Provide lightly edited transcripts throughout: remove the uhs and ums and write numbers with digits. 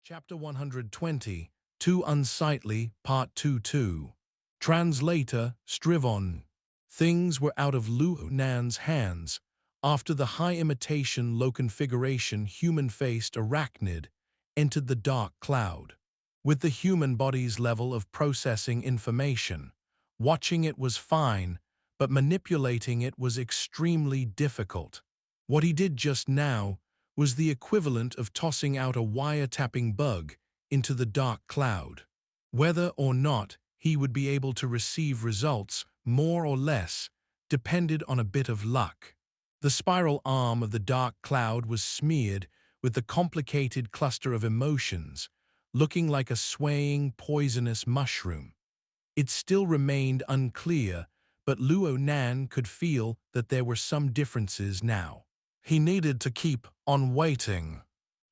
Chapter 120, Too Unsightly, Part 2-2. Translator, Strivon. Things were out of Luo Nan's hands after the high-imitation low-configuration human-faced arachnid entered the dark cloud. With the human body's level of processing information, watching it was fine, but manipulating it was extremely difficult. What he did just now was the equivalent of tossing out a wiretapping bug into the dark cloud. Whether or not he would be able to receive results, more or less, depended on a bit of luck. The spiral arm of the dark cloud was smeared with the complicated cluster of emotions, looking like a swaying, poisonous mushroom. It still remained unclear, but Luo Nan could feel that there were some differences now. He needed to keep on waiting.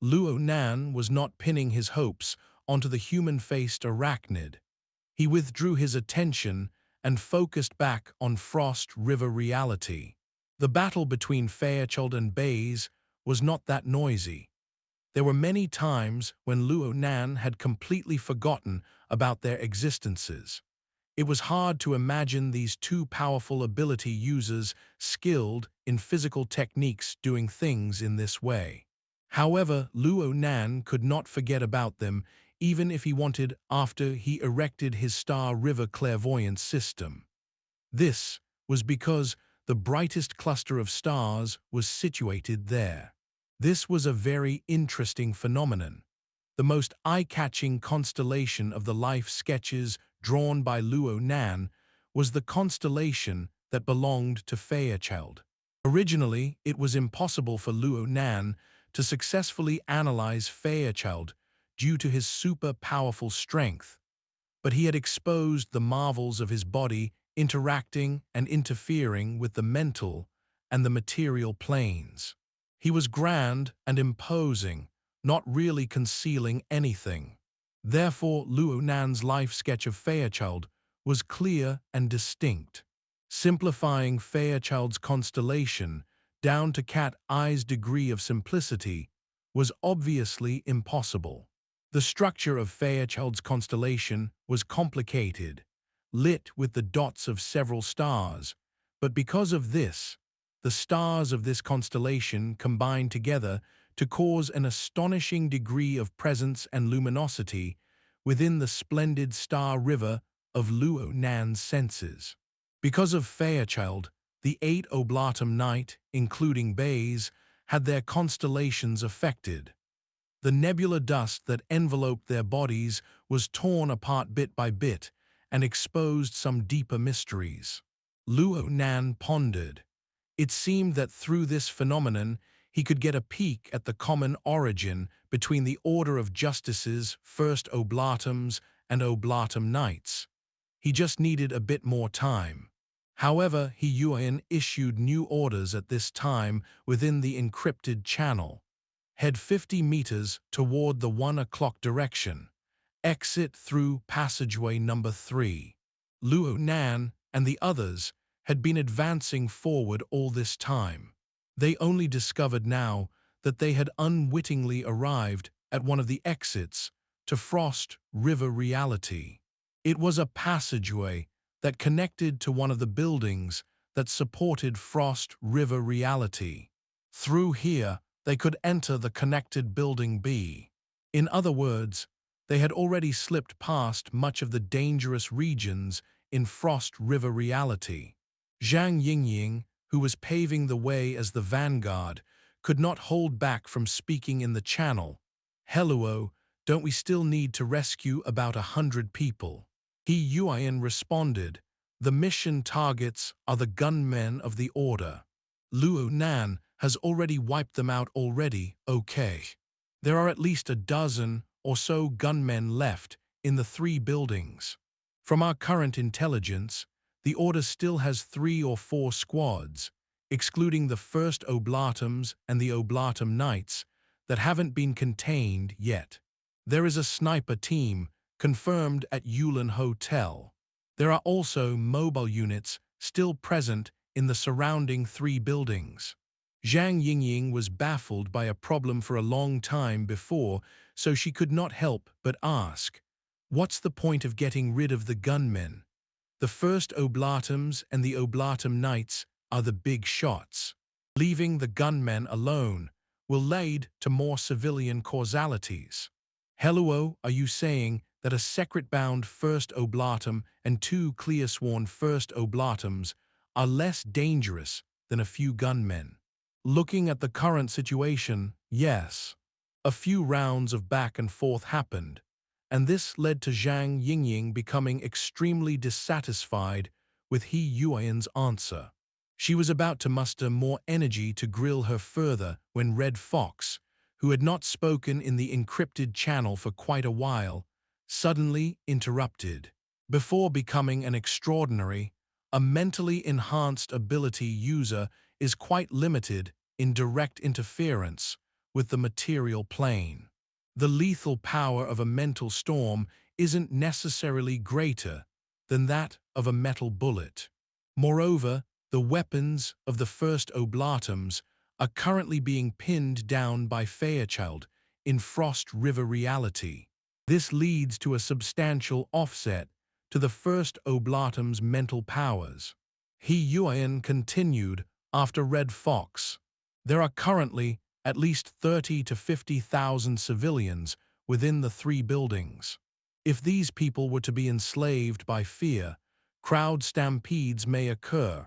Luo Nan was not pinning his hopes onto the human-faced arachnid. He withdrew his attention and focused back on Frost River reality. The battle between Fairchild and Bays was not that noisy. There were many times when Luo Nan had completely forgotten about their existences. It was hard to imagine these two powerful ability users skilled in physical techniques doing things in this way. However, Luo Nan could not forget about them even if he wanted after he erected his Star River clairvoyance system. This was because the brightest cluster of stars was situated there. This was a very interesting phenomenon. The most eye-catching constellation of the life sketches drawn by Luo Nan was the constellation that belonged to Fairchild. Originally, it was impossible for Luo Nan to successfully analyze Fairchild due to his super-powerful strength, but he had exposed the marvels of his body interacting and interfering with the mental and the material planes. He was grand and imposing, not really concealing anything. Therefore, Luo Nan's life sketch of Fairchild was clear and distinct. Simplifying Fairchild's constellation down to Cat Eye's degree of simplicity was obviously impossible. The structure of Fairchild's constellation was complicated, lit with the dots of several stars, but because of this, the stars of this constellation combined together to cause an astonishing degree of presence and luminosity within the splendid star river of Luo Nan's senses. Because of Fairchild, the 8 Oblatum night, including Bays, had their constellations affected. The nebula dust that enveloped their bodies was torn apart bit by bit and exposed some deeper mysteries. Luo Nan pondered. It seemed that through this phenomenon, he could get a peek at the common origin between the Order of Justice's First Oblatums and Oblatum Knights. He just needed a bit more time. However, Huyan issued new orders at this time within the encrypted channel. Head 50 meters toward the 1 o'clock direction. Exit through passageway number 3. Luo Nan and the others had been advancing forward all this time. They only discovered now that they had unwittingly arrived at one of the exits to Frost River reality. It was a passageway that connected to one of the buildings that supported Frost River reality. Through here, they could enter the connected building B. In other words, they had already slipped past much of the dangerous regions in Frost River reality. Zhang Yingying, who was paving the way as the vanguard, could not hold back from speaking in the channel. "Hello, don't we still need to rescue about 100 people?" Huyan responded, "The mission targets are the gunmen of the Order. Luo Nan has already wiped them out already, okay. There are at least a dozen or so gunmen left in the 3 buildings. From our current intelligence, the Order still has 3 or 4 squads, excluding the First Oblatums and the Oblatum Knights, that haven't been contained yet. There is a sniper team confirmed at Yulin Hotel. There are also mobile units still present in the surrounding 3 buildings." Zhang Yingying was baffled by a problem for a long time before so she could not help but ask, "What's the point of getting rid of the gunmen? The First Oblatums and the Oblatum Knights are the big shots. Leaving the gunmen alone will lead to more civilian causalities. Hello, are you saying that a secret-bound First Oblatum and two clear-sworn First Oblatums are less dangerous than a few gunmen?" Looking at the current situation, yes. A few rounds of back and forth happened, and this led to Zhang Yingying becoming extremely dissatisfied with He Yuan's answer. She was about to muster more energy to grill her further when Red Fox, who had not spoken in the encrypted channel for quite a while, suddenly interrupted. Before becoming an extraordinary, a mentally enhanced ability user is quite limited in direct interference with the material plane. The lethal power of a mental storm isn't necessarily greater than that of a metal bullet. Moreover, the weapons of the First Oblatums are currently being pinned down by Fairchild in Frost River reality. This leads to a substantial offset to the First Oblatum's mental powers. He Yuan continued after Red Fox. There are currently at least 30 to 50,000 civilians within the three buildings. If these people were to be enslaved by fear, crowd stampedes may occur,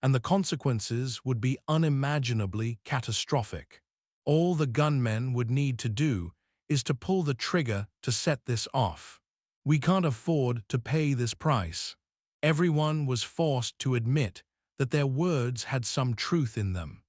and the consequences would be unimaginably catastrophic. All the gunmen would need to do is to pull the trigger to set this off. We can't afford to pay this price. Everyone was forced to admit that their words had some truth in them.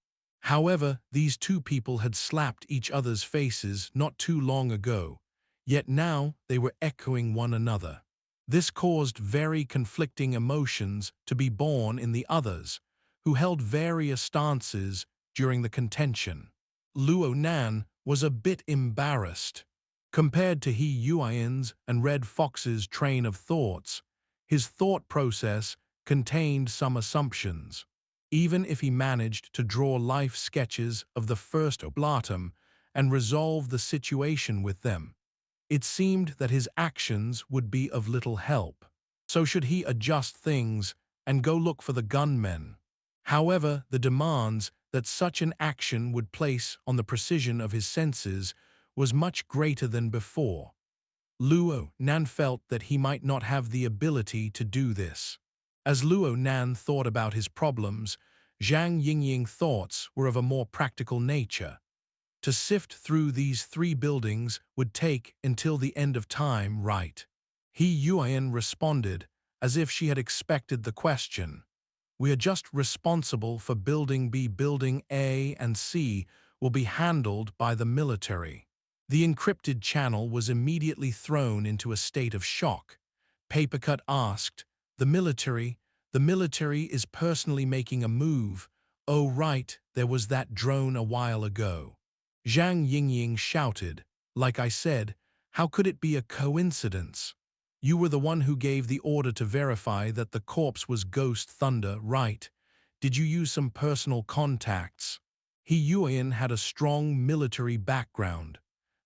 However, these two people had slapped each other's faces not too long ago, yet now they were echoing one another. This caused very conflicting emotions to be born in the others, who held various stances during the contention. Luo Nan was a bit embarrassed. Compared to He Yuan's and Red Fox's train of thoughts, his thought process contained some assumptions. Even if he managed to draw life sketches of the First Oblatum and resolve the situation with them, it seemed that his actions would be of little help. So should he adjust things and go look for the gunmen? However, the demands that such an action would place on the precision of his senses was much greater than before. Luo Nan felt that he might not have the ability to do this. As Luo Nan thought about his problems, Zhang Yingying's thoughts were of a more practical nature. To sift through these three buildings would take until the end of time, right? He Yuan responded, as if she had expected the question. "We are just responsible for Building B. Building A and C will be handled by the military." The encrypted channel was immediately thrown into a state of shock. Papercut asked, The military is personally making a move. Oh right, there was that drone a while ago." Zhang Yingying shouted, "Like I said, how could it be a coincidence? You were the one who gave the order to verify that the corpse was Ghost Thunder, right? Did you use some personal contacts?" He Yuan had a strong military background.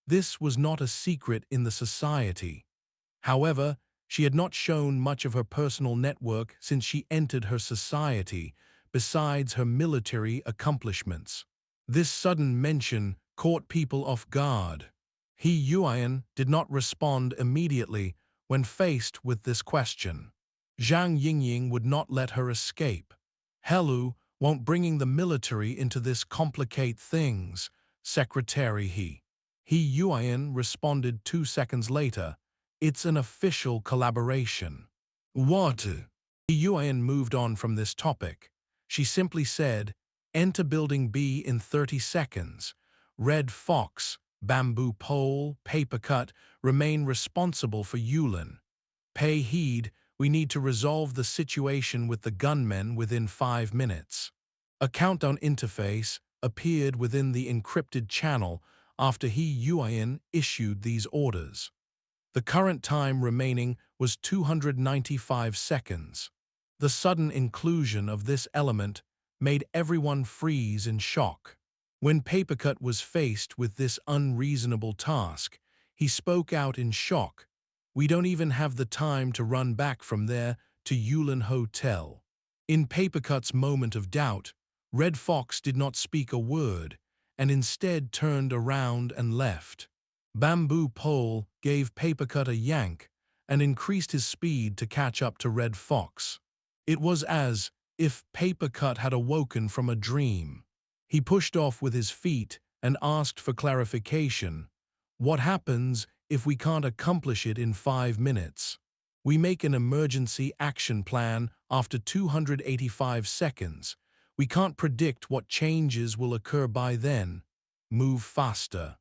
This was not a secret in the society. However, she had not shown much of her personal network since she entered her society, besides her military accomplishments. This sudden mention caught people off guard. He Yuan did not respond immediately when faced with this question. Zhang Yingying would not let her escape. "Hello, won't bringing the military into this complicate things, Secretary He Yuan responded 2 seconds later. "It's an official collaboration." "What?" He Yuan moved on from this topic. She simply said, "Enter Building B in 30 seconds. Red Fox, Bamboo Pole, Paper Cut remain responsible for Yulin. Pay heed, we need to resolve the situation with the gunmen within 5 minutes." A countdown interface appeared within the encrypted channel after He Yuan issued these orders. The current time remaining was 295 seconds. The sudden inclusion of this element made everyone freeze in shock. When Papercut was faced with this unreasonable task, He spoke out in shock. "We don't even have the time to run back from there to Yulin Hotel." In Papercut's moment of doubt, Red Fox did not speak a word, and instead turned around and left. Bamboo Pole gave Papercut a yank and increased his speed to catch up to Red Fox. It was as if Papercut had awoken from a dream. He pushed off with his feet and asked for clarification. "What happens if we can't accomplish it in 5 minutes?" "We make an emergency action plan after 285 seconds. We can't predict what changes will occur by then. Move faster."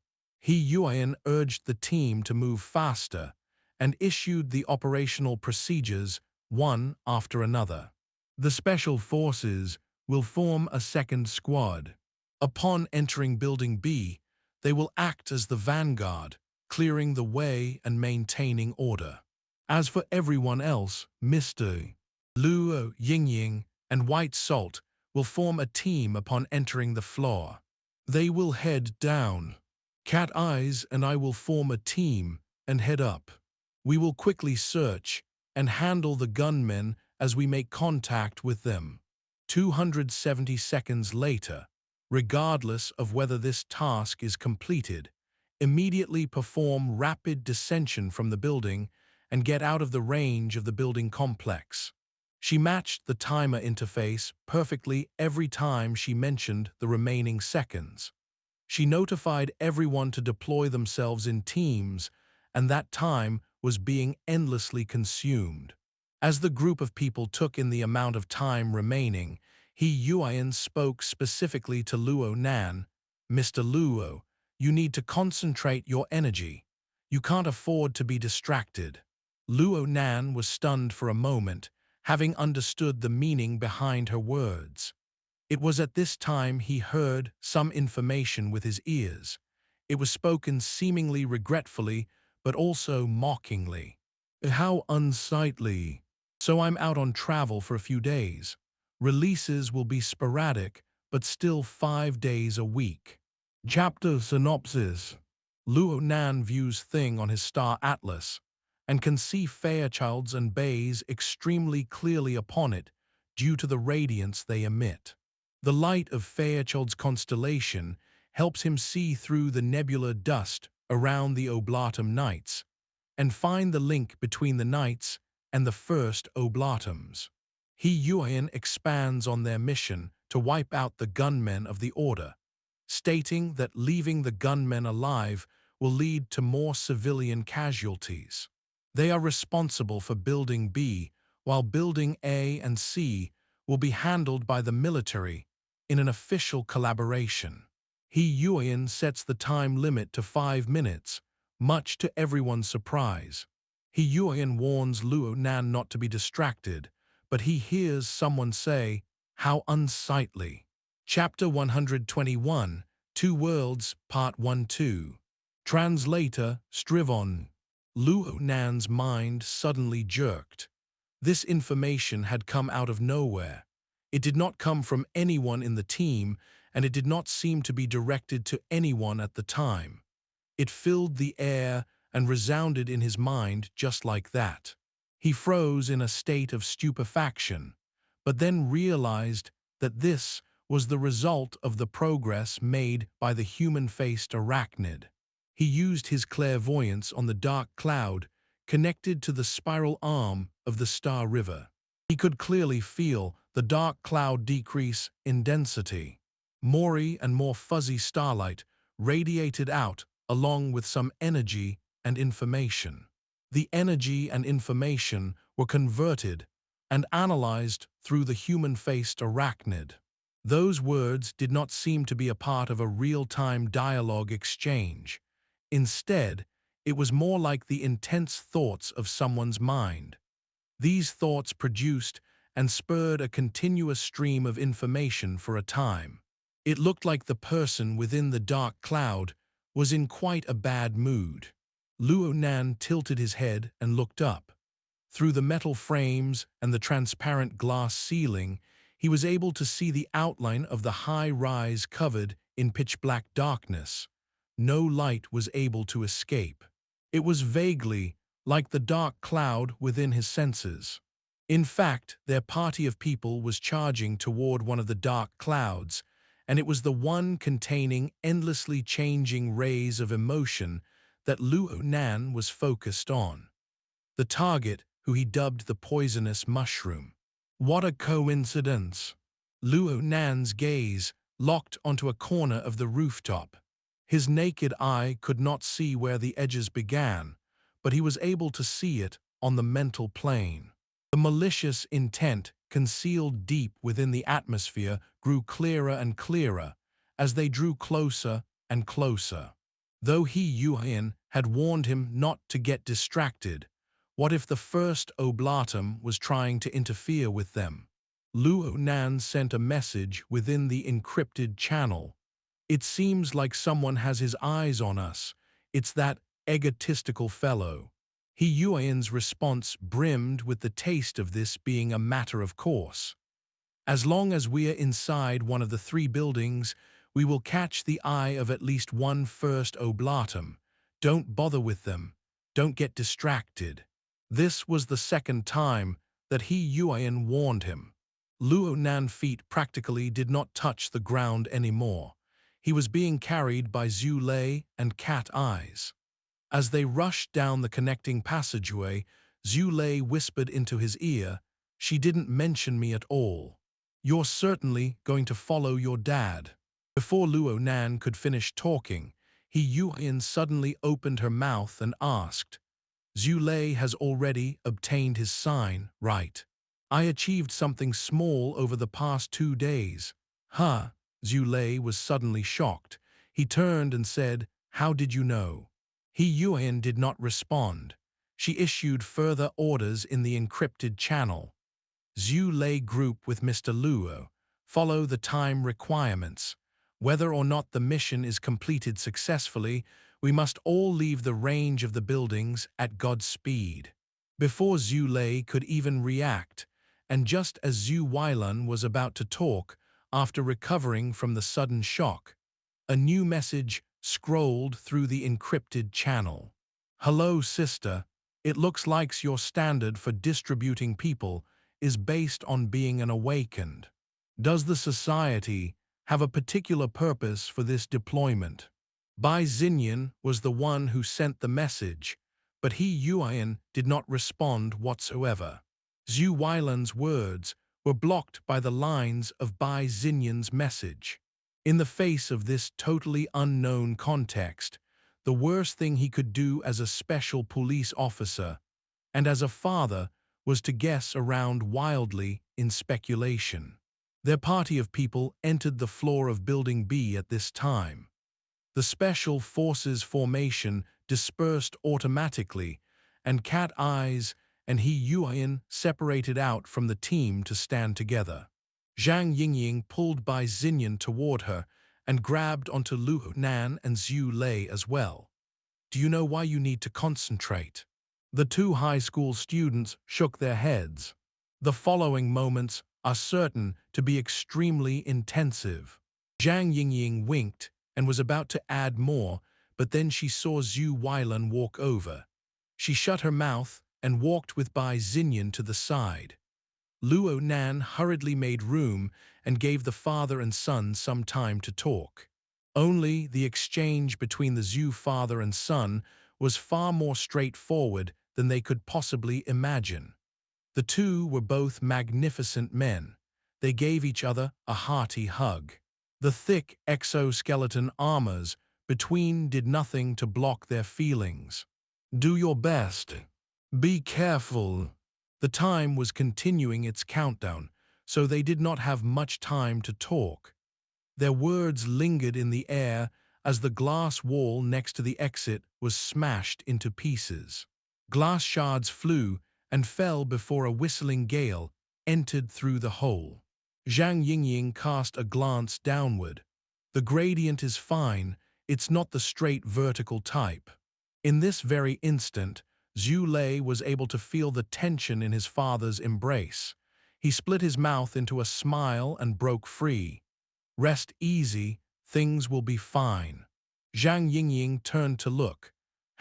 Huyan urged the team to move faster and issued the operational procedures one after another. "The Special Forces will form a second squad. Upon entering Building B, they will act as the vanguard, clearing the way and maintaining order. As for everyone else, Mr. Luo, Yingying, and White Salt will form a team upon entering the floor. They will head down. Cat Eyes and I will form a team and head up. We will quickly search and handle the gunmen as we make contact with them." 270 seconds later, regardless of whether this task is completed, immediately perform rapid descension from the building and get out of the range of the building complex. She matched the timer interface perfectly every time she mentioned the remaining seconds. She notified everyone to deploy themselves in teams, and that time was being endlessly consumed. As the group of people took in the amount of time remaining, Huyan spoke specifically to Luo Nan. "Mr. Luo, you need to concentrate your energy. You can't afford to be distracted." Luo Nan was stunned for a moment, having understood the meaning behind her words. It was at this time he heard some information with his ears. It was spoken seemingly regretfully, but also mockingly. "How unsightly. So I'm out on travel for a few days. Releases will be sporadic, but still 5 days a week." Chapter Synopsis. Luo Nan views Thing on his star atlas, and can see Fairchilds and bays extremely clearly upon it due to the radiance they emit. The light of Fairchild's constellation helps him see through the nebular dust around the Oblatum nights, and find the link between the nights and the First Oblatums. Huyan expands on their mission to wipe out the gunmen of the Order, stating that leaving the gunmen alive will lead to more civilian casualties. They are responsible for Building B, while Building A and C will be handled by the military in an official collaboration. Huyan sets the time limit to 5 minutes, much to everyone's surprise. Huyan warns Luo Nan not to be distracted, but he hears someone say, "How unsightly." Chapter 121, Two Worlds, Part 1-2. Translator, Strivon. Luo Nan's mind suddenly jerked. This information had come out of nowhere. It did not come from anyone in the team, and it did not seem to be directed to anyone at the time. It filled the air and resounded in his mind just like that. He froze in a state of stupefaction, but then realized that this was the result of the progress made by the human-faced arachnid. He used his clairvoyance on the dark cloud connected to the spiral arm of the Star River. He could clearly feel the dark cloud decrease in density. More and more fuzzy starlight radiated out along with some energy and information. The energy and information were converted and analyzed through the human-faced arachnid. Those words did not seem to be a part of a real-time dialogue exchange. Instead, it was more like the intense thoughts of someone's mind. These thoughts produced and spurred a continuous stream of information for a time. It looked like the person within the dark cloud was in quite a bad mood. Luo Nan tilted his head and looked up. Through the metal frames and the transparent glass ceiling, he was able to see the outline of the high-rise covered in pitch-black darkness. No light was able to escape. It was vaguely like the dark cloud within his senses. In fact, their party of people was charging toward one of the dark clouds, and it was the one containing endlessly changing rays of emotion that Luo Nan was focused on. The target, who he dubbed the poisonous mushroom. What a coincidence! Luo Nan's gaze locked onto a corner of the rooftop. His naked eye could not see where the edges began, but he was able to see it on the mental plane. The malicious intent concealed deep within the atmosphere grew clearer and clearer as they drew closer and closer. Though Yuan had warned him not to get distracted, what if the First Oblatum was trying to interfere with them? Luo Nan sent a message within the encrypted channel. It seems like someone has his eyes on us. It's that egotistical fellow. Yuan's response brimmed with the taste of this being a matter of course. As long as we're inside one of the three buildings, we will catch the eye of at least one First Oblatum. Don't bother with them. Don't get distracted. This was the second time that Yuan warned him. Luo Nan's feet practically did not touch the ground anymore. He was being carried by Zhu Lei and Cat Eyes. As they rushed down the connecting passageway, Zhu Lei whispered into his ear, "She didn't mention me at all. You're certainly going to follow your dad." Before Luo Nan could finish talking, Yuan suddenly opened her mouth and asked, "Zhu Lei has already obtained his sign, right? I achieved something small over the past 2 days." "Huh?" Zhu Lei was suddenly shocked. He turned and said, "How did you know?" Yuan did not respond. She issued further orders in the encrypted channel. Zhu Lei group with Mr. Luo. Follow the time requirements. Whether or not the mission is completed successfully, we must all leave the range of the buildings at God's speed. Before Zhu Lei could even react, and just as Zhu Weilan was about to talk, after recovering from the sudden shock, a new message scrolled through the encrypted channel. "Hello, sister. It looks like your standard for distributing people is based on being an awakened. Does the society have a particular purpose for this deployment?" Bai Xinyan was the one who sent the message, but Yuan did not respond whatsoever. Zhu Weilan's words were blocked by the lines of Bai Xinyan's message. In the face of this totally unknown context, the worst thing he could do as a special police officer and as a father was to guess around wildly in speculation. Their party of people entered the floor of Building B at this time. The Special Forces formation dispersed automatically, and Cat Eyes and Yuan separated out from the team to stand together. Zhang Yingying pulled Bai Xinyan toward her and grabbed onto Luo Nan and Zhu Lei as well. "Do you know why you need to concentrate?" The two high school students shook their heads. "The following moments are certain to be extremely intensive." Zhang Yingying winked and was about to add more, but then she saw Zhu Weilan walk over. She shut her mouth and walked with Bai Xinyan to the side. Luo Nan hurriedly made room and gave the father and son some time to talk. Only the exchange between the Zhu father and son was far more straightforward than they could possibly imagine. The two were both magnificent men. They gave each other a hearty hug. The thick exoskeleton armors between did nothing to block their feelings. "Do your best. Be careful." The time was continuing its countdown, so they did not have much time to talk. Their words lingered in the air as the glass wall next to the exit was smashed into pieces. Glass shards flew and fell before a whistling gale entered through the hole. Zhang Yingying cast a glance downward. "The gradient is fine, it's not the straight vertical type." In this very instant, Zhu Lei was able to feel the tension in his father's embrace. He split his mouth into a smile and broke free. "Rest easy, things will be fine." Zhang Yingying turned to look.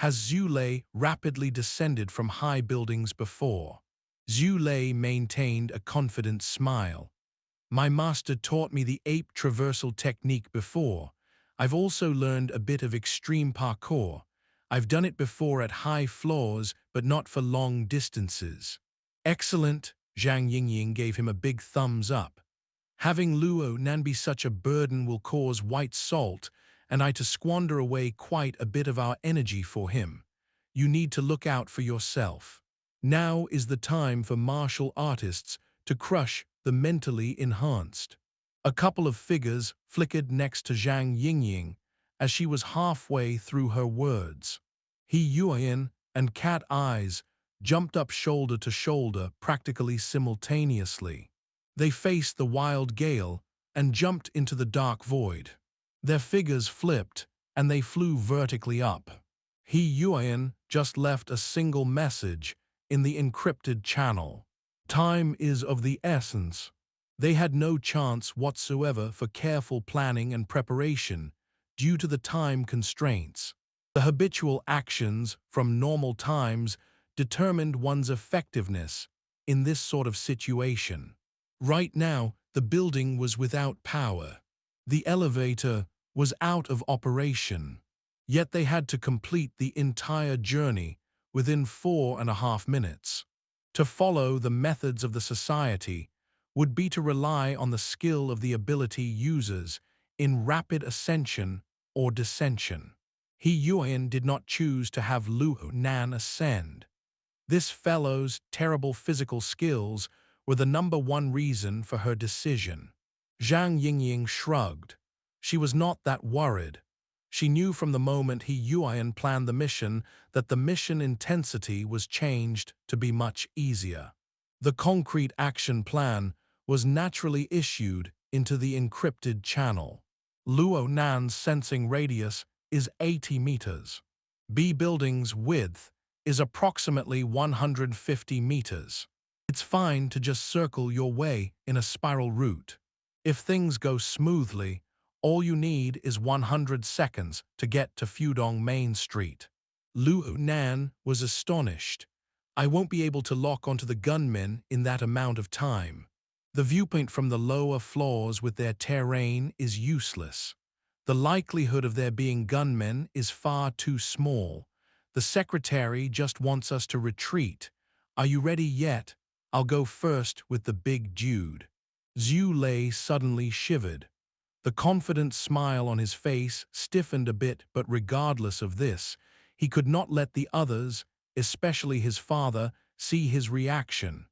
Has Zhu Lei rapidly descended from high buildings before? Zhu Lei maintained a confident smile. My master taught me the ape traversal technique before. I've also learned a bit of extreme parkour. I've done it before at high floors, but not for long distances. Excellent, Zhang Yingying gave him a big thumbs up. Having Luo Nan be such a burden will cause white salt, and I to squander away quite a bit of our energy for him. You need to look out for yourself. Now is the time for martial artists to crush the mentally enhanced. A couple of figures flickered next to Zhang Yingying as she was halfway through her words. He Yuan and Cat Eyes jumped up shoulder to shoulder practically simultaneously. They faced the wild gale and jumped into the dark void. Their figures flipped and they flew vertically up. He Yuan just left a single message in the encrypted channel. Time is of the essence. They had no chance whatsoever for careful planning and preparation due to the time constraints. The habitual actions from normal times determined one's effectiveness in this sort of situation. Right now, the building was without power. The elevator was out of operation. Yet they had to complete the entire journey within 4.5 minutes. To follow the methods of the society would be to rely on the skill of the ability users in rapid ascension or descension. He Yuan did not choose to have Luo Nan ascend. This fellow's terrible physical skills were the #1 reason for her decision. Zhang Yingying shrugged. She was not that worried. She knew from the moment He Yuan planned the mission that the mission intensity was changed to be much easier. The concrete action plan was naturally issued into the encrypted channel. Luo Nan's sensing radius is 80 meters. B building's width is approximately 150 meters. It's fine to just circle your way in a spiral route. If things go smoothly, all you need is 100 seconds to get to Fudong Main Street. Luo Nan was astonished. I won't be able to lock onto the gunmen in that amount of time. The viewpoint from the lower floors with their terrain is useless. The likelihood of there being gunmen is far too small. The secretary just wants us to retreat. Are you ready yet? I'll go first with the big dude. Zhu Lei suddenly shivered. The confident smile on his face stiffened a bit, but regardless of this, he could not let the others, especially his father, see his reaction.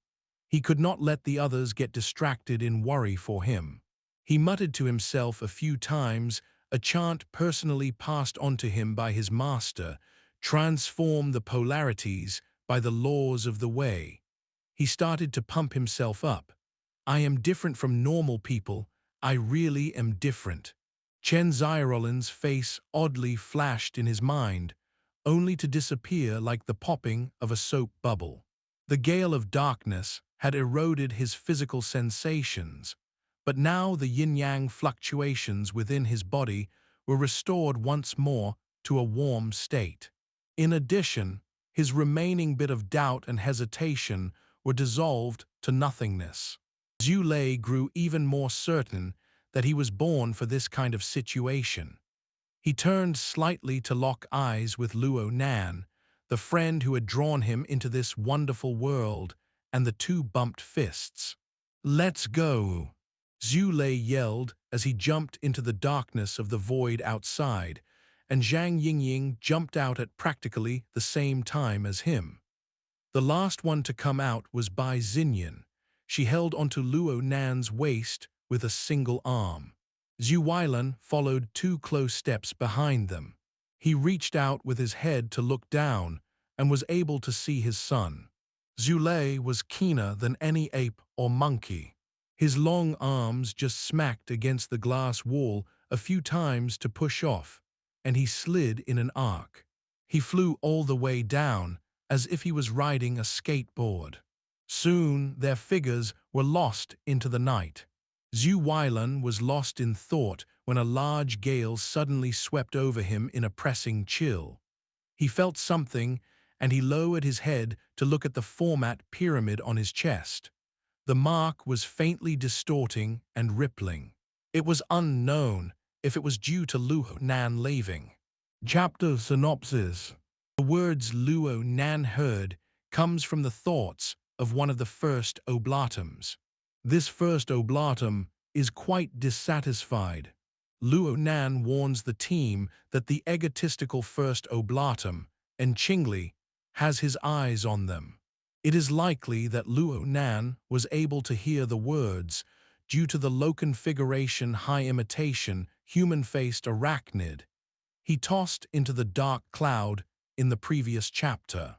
He could not let the others get distracted in worry for him. He muttered to himself a few times, a chant personally passed on to him by his master, transform the polarities by the laws of the way. He started to pump himself up. I am different from normal people. I really am different. Chen Xiaolin's face oddly flashed in his mind, only to disappear like the popping of a soap bubble. The gale of darkness had eroded his physical sensations, but now the yin-yang fluctuations within his body were restored once more to a warm state. In addition, his remaining bit of doubt and hesitation were dissolved to nothingness. Zhu Lei grew even more certain that he was born for this kind of situation. He turned slightly to lock eyes with Luo Nan, the friend who had drawn him into this wonderful world, and the two bumped fists. Let's go! Zhu Lei yelled as he jumped into the darkness of the void outside, and Zhang Yingying jumped out at practically the same time as him. The last one to come out was Bai Xinyan. She held onto Luo Nan's waist with a single arm. Zhu Weilan followed 2 close steps behind them. He reached out with his head to look down and was able to see his son. Zhu Lei was keener than any ape or monkey. His long arms just smacked against the glass wall a few times to push off, and he slid in an arc. He flew all the way down, as if he was riding a skateboard. Soon their figures were lost into the night. Zhu Weilan was lost in thought when a large gale suddenly swept over him in a pressing chill. He felt something, and he lowered his head to look at the format pyramid on his chest. The mark was faintly distorting and rippling. It was unknown if it was due to Luo Nan leaving. Chapter Synopsis. The words Luo Nan heard comes from the thoughts of one of the First Oblatums. This First Oblatum is quite dissatisfied. Luo Nan warns the team that the egotistical First Oblatum, Enchingli, has his eyes on them. It is likely that Luo Nan was able to hear the words due to the low configuration high imitation human-faced arachnid he tossed into the dark cloud in the previous chapter.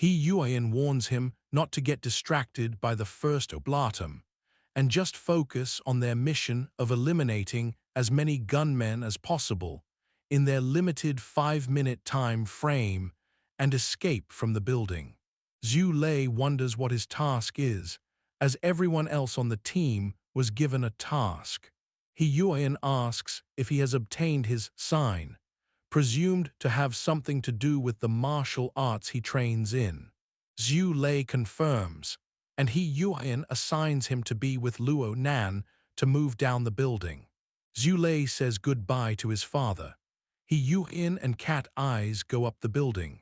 Ouyang warns him not to get distracted by the First Oblatum and just focus on their mission of eliminating as many gunmen as possible in their limited 5-minute time frame and escape from the building. Zhu Lei wonders what his task is, as everyone else on the team was given a task. Ouyang asks if he has obtained his sign, presumed to have something to do with the martial arts he trains in. Zhu Lei confirms, and Ouyang assigns him to be with Luo Nan to move down the building. Zhu Lei says goodbye to his father. Ouyang and Cat Eyes go up the building.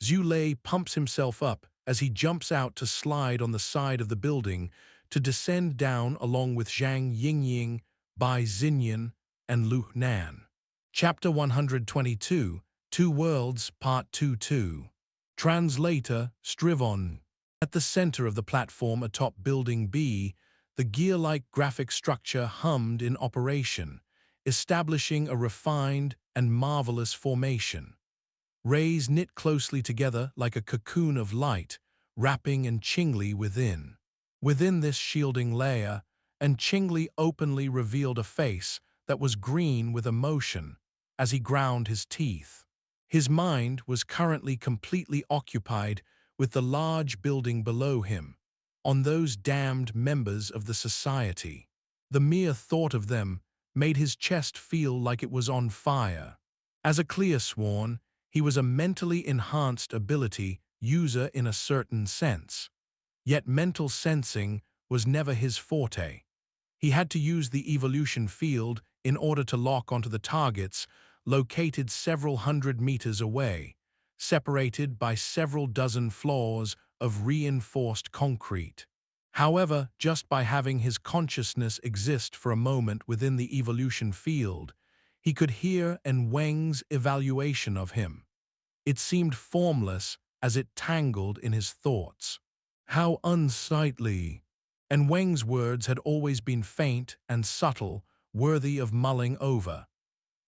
Zhu Lei pumps himself up as he jumps out to slide on the side of the building to descend down along with Zhang Yingying, Bai Xinyan, and Lu Nan. Chapter 122, Two Worlds, Part 2-2. Translator, Strivon. At the center of the platform atop Building B, the gear-like graphic structure hummed in operation, establishing a refined and marvelous formation. Rays knit closely together like a cocoon of light, wrapping Enchingli within. Within this shielding layer, Enchingli openly revealed a face that was green with emotion as he ground his teeth. His mind was currently completely occupied with the large building below him, on those damned members of the society. The mere thought of them made his chest feel like it was on fire. As a clear-sworn, he was a mentally enhanced ability user in a certain sense. Yet mental sensing was never his forte. He had to use the evolution field in order to lock onto the targets located several hundred meters away, separated by several dozen floors of reinforced concrete. However, just by having his consciousness exist for a moment within the evolution field, he could hear Weng's evaluation of him. It seemed formless as it tangled in his thoughts. How unsightly! And Weng's words had always been faint and subtle, worthy of mulling over.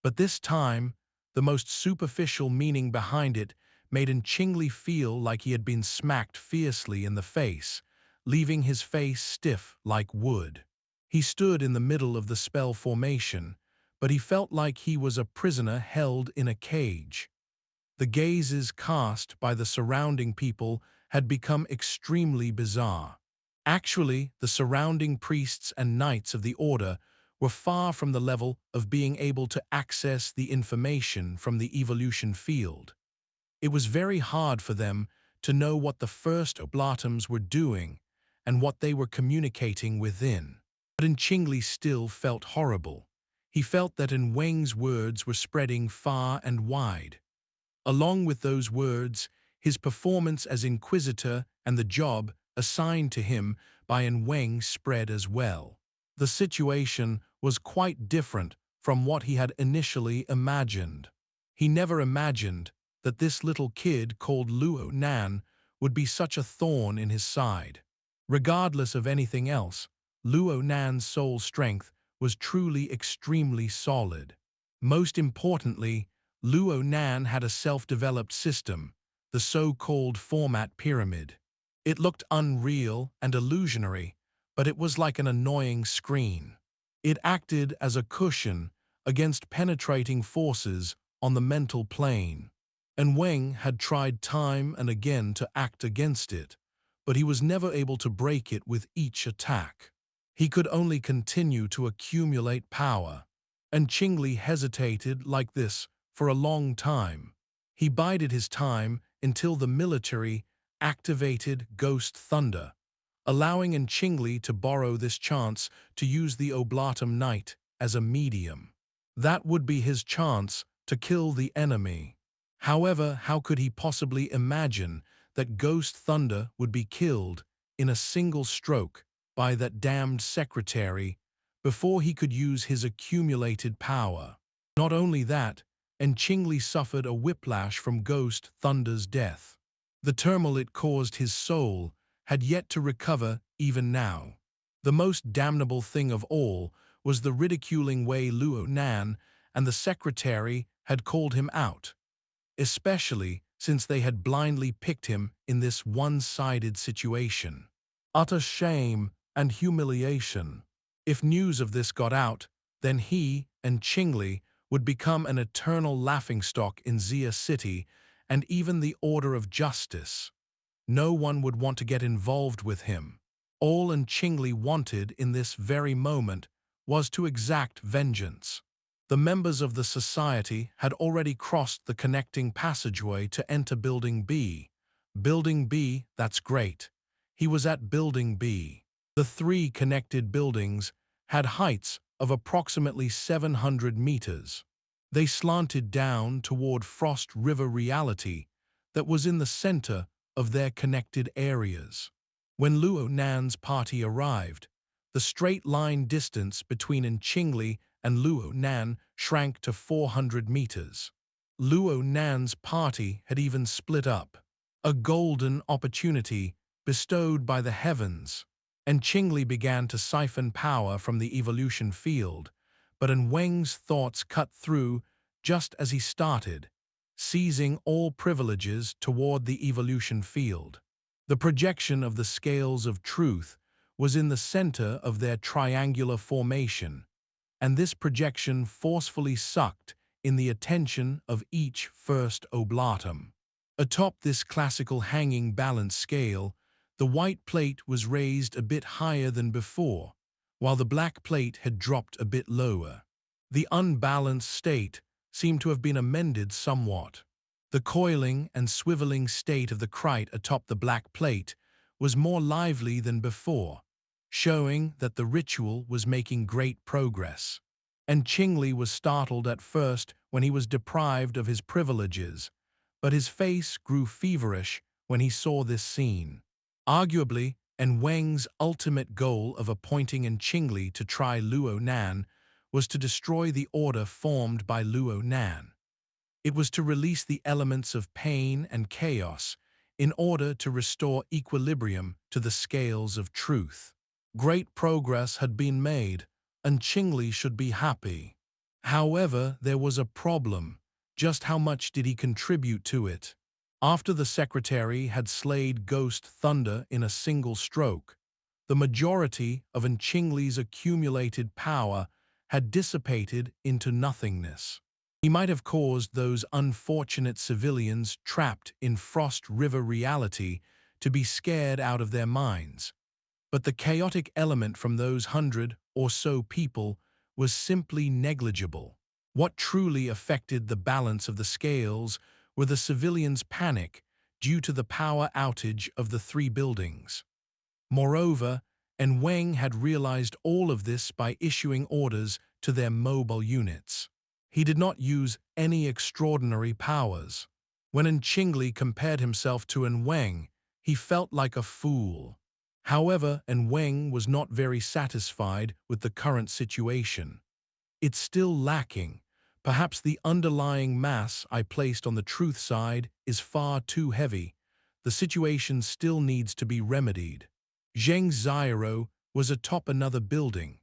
But this time, the most superficial meaning behind it made Enchingli feel like he had been smacked fiercely in the face, leaving his face stiff like wood. He stood in the middle of the spell formation, but he felt like he was a prisoner held in a cage. The gazes cast by the surrounding people had become extremely bizarre. Actually, the surrounding priests and knights of the order were far from the level of being able to access the information from the evolution field. It was very hard for them to know what the First Oblatums were doing and what they were communicating within. But Enchingli still felt horrible. He felt that Weng's words were spreading far and wide. Along with those words, his performance as Inquisitor and the job assigned to him by Weng spread as well. The situation was quite different from what he had initially imagined. He never imagined that this little kid called Luo Nan would be such a thorn in his side. Regardless of anything else, Luo Nan's soul strength was truly extremely solid. Most importantly, Luo Nan had a self-developed system, the so-called format pyramid. It looked unreal and illusionary, but it was like an annoying screen. It acted as a cushion against penetrating forces on the mental plane. And Weng had tried time and again to act against it, but he was never able to break it with each attack. He could only continue to accumulate power. And Enchingli hesitated like this for a long time. He bided his time until the military activated Ghost Thunder, allowing Enchingli to borrow this chance to use the Oblatum Knight as a medium. That would be his chance to kill the enemy. However, how could he possibly imagine that Ghost Thunder would be killed in a single stroke by that damned secretary before he could use his accumulated power? Not only that, Enchingli suffered a whiplash from Ghost Thunder's death. The turmoil it caused his soul had yet to recover even now. The most damnable thing of all was the ridiculing way Luo Nan and the secretary had called him out, especially since they had blindly picked him in this one-sided situation. Utter shame and humiliation. If news of this got out, then he and Qingli would become an eternal laughingstock in Xia City and even the Order of Justice. No one would want to get involved with him. All Qingli wanted in this very moment was to exact vengeance. The members of the society had already crossed the connecting passageway to enter Building B. Building B, that's great. He was at Building B. The three connected buildings had heights of approximately 700 meters. They slanted down toward Frost River reality that was in the center of their connected areas. When Luo Nan's party arrived, the straight-line distance between Enchingli and Luo Nan shrank to 400 meters. Luo Nan's party had even split up, a golden opportunity bestowed by the heavens. Enchingli began to siphon power from the evolution field, but Weng's thoughts cut through just as he started, seizing all privileges toward the evolution field. The projection of the scales of truth was in the center of their triangular formation, and this projection forcefully sucked in the attention of each First Oblatum. Atop this classical hanging balance scale, the white plate was raised a bit higher than before, while the black plate had dropped a bit lower. The unbalanced state seemed to have been amended somewhat. The coiling and swiveling state of the kite atop the black plate was more lively than before, showing that the ritual was making great progress. And Qingli was startled at first when he was deprived of his privileges, but his face grew feverish when he saw this scene. Arguably, Weng's ultimate goal of appointing Qingli to try Luo Nan was to destroy the order formed by Luo Nan. It was to release the elements of pain and chaos in order to restore equilibrium to the scales of truth. Great progress had been made, and Qingli should be happy. However, there was a problem. Just how much did he contribute to it? After the secretary had slayed Ghost Thunder in a single stroke, the majority of Qingli's accumulated power had dissipated into nothingness. He might have caused those unfortunate civilians trapped in Frost River reality to be scared out of their minds, but the chaotic element from those 100 or so people was simply negligible. What truly affected the balance of the scales were the civilians' panic due to the power outage of the three buildings. Moreover, Weng had realized all of this by issuing orders to their mobile units. He did not use any extraordinary powers. When Qingli compared himself to Weng, he felt like a fool. However, Weng was not very satisfied with the current situation. It's still lacking. Perhaps the underlying mass I placed on the truth side is far too heavy. The situation still needs to be remedied. Zheng Xiaoro was atop another building.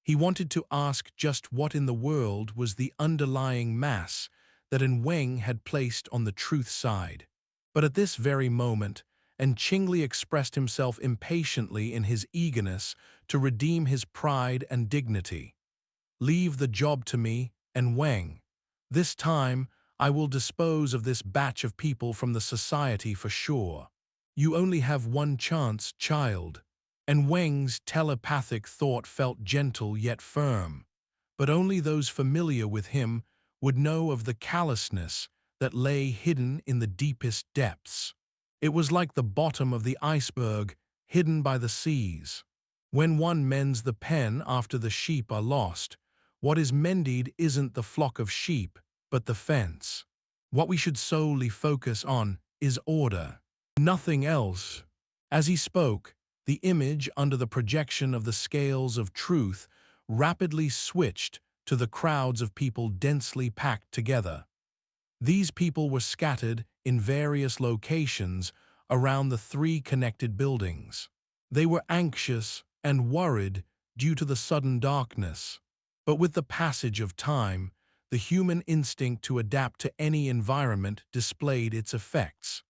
He wanted to ask just what in the world was the underlying mass that Weng had placed on the truth side. But at this very moment, Qingli expressed himself impatiently in his eagerness to redeem his pride and dignity. "Leave the job to me, Weng. This time, I will dispose of this batch of people from the society for sure. You only have one chance, child." Weng's telepathic thought felt gentle yet firm, but only those familiar with him would know of the callousness that lay hidden in the deepest depths. It was like the bottom of the iceberg, hidden by the seas. When one mends the pen after the sheep are lost, what is mended isn't the flock of sheep, but the fence. What we should solely focus on is order, nothing else. As he spoke, the image under the projection of the scales of truth rapidly switched to the crowds of people densely packed together. These people were scattered in various locations around the three connected buildings. They were anxious and worried due to the sudden darkness. But with the passage of time, the human instinct to adapt to any environment displayed its effects.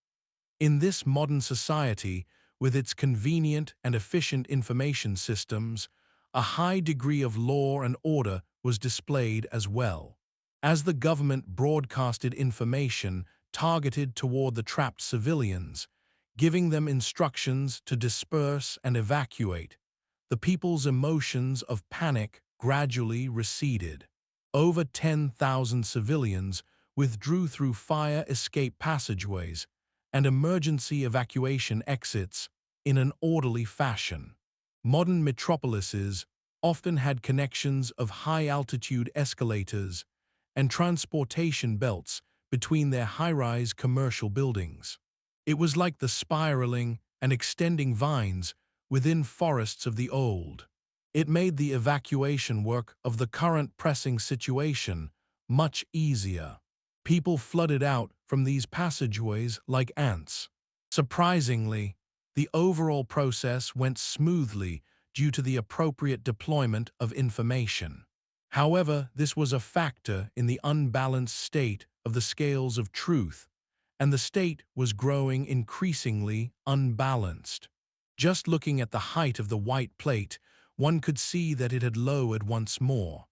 In this modern society, with its convenient and efficient information systems, a high degree of law and order was displayed as well. As the government broadcasted information targeted toward the trapped civilians, giving them instructions to disperse and evacuate, the people's emotions of panic gradually receded. Over 10,000 civilians withdrew through fire escape passageways and emergency evacuation exits in an orderly fashion. Modern metropolises often had connections of high-altitude escalators and transportation belts between their high-rise commercial buildings. It was like the spiraling and extending vines within forests of the old. It made the evacuation work of the current pressing situation much easier. People flooded out from these passageways like ants. Surprisingly, the overall process went smoothly due to the appropriate deployment of information. However, this was a factor in the unbalanced state of the scales of truth, and the state was growing increasingly unbalanced. Just looking at the height of the white plate, one could see that it had lowered once more.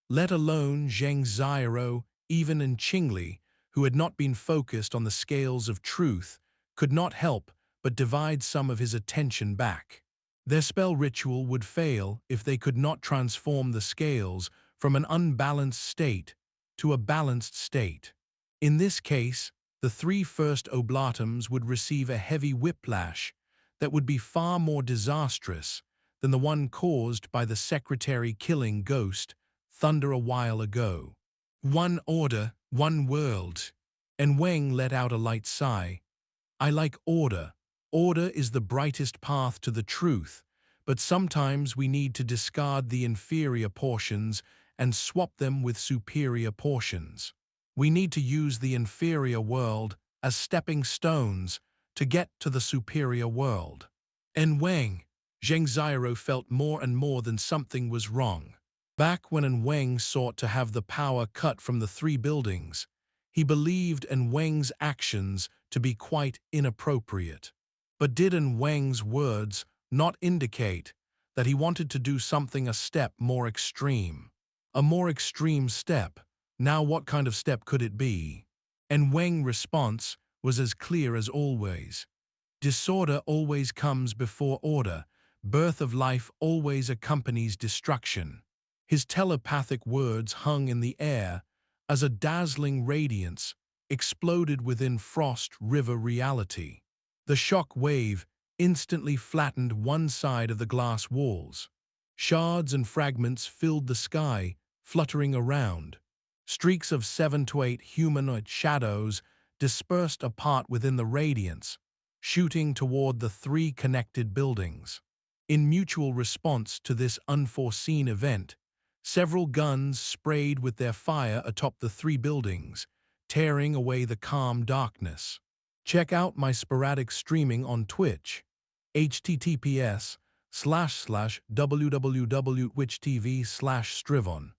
Let alone Zheng Xiaoro, even in Qingli, who had not been focused on the scales of truth, could not help but divide some of his attention back. Their spell ritual would fail if they could not transform the scales from an unbalanced state to a balanced state. In this case, the three First Oblatums would receive a heavy whiplash that would be far more disastrous than the one caused by the secretary killing Ghost Thunder a while ago. One order, one world. And Weng let out a light sigh. I like order. Order is the brightest path to the truth, but sometimes we need to discard the inferior portions and swap them with superior portions. We need to use the inferior world as stepping stones to get to the superior world. And Weng, Zheng Xiaoro felt more and more than something was wrong. Back when Weng sought to have the power cut from the three buildings, he believed Weng's actions to be quite inappropriate. But did Weng's words not indicate that he wanted to do something a step more extreme? A more extreme step. Now what kind of step could it be? And Weng's response was as clear as always. Disorder always comes before order. Birth of life always accompanies destruction. His telepathic words hung in the air as a dazzling radiance exploded within Frost River reality. The shock wave instantly flattened one side of the glass walls. Shards and fragments filled the sky, fluttering around. Streaks of 7 to 8 humanoid shadows dispersed apart within the radiance, shooting toward the three connected buildings. In mutual response to this unforeseen event, several guns sprayed with their fire atop the three buildings, tearing away the calm darkness. Check out my sporadic streaming on Twitch, https://www.twitch.tv/strivon.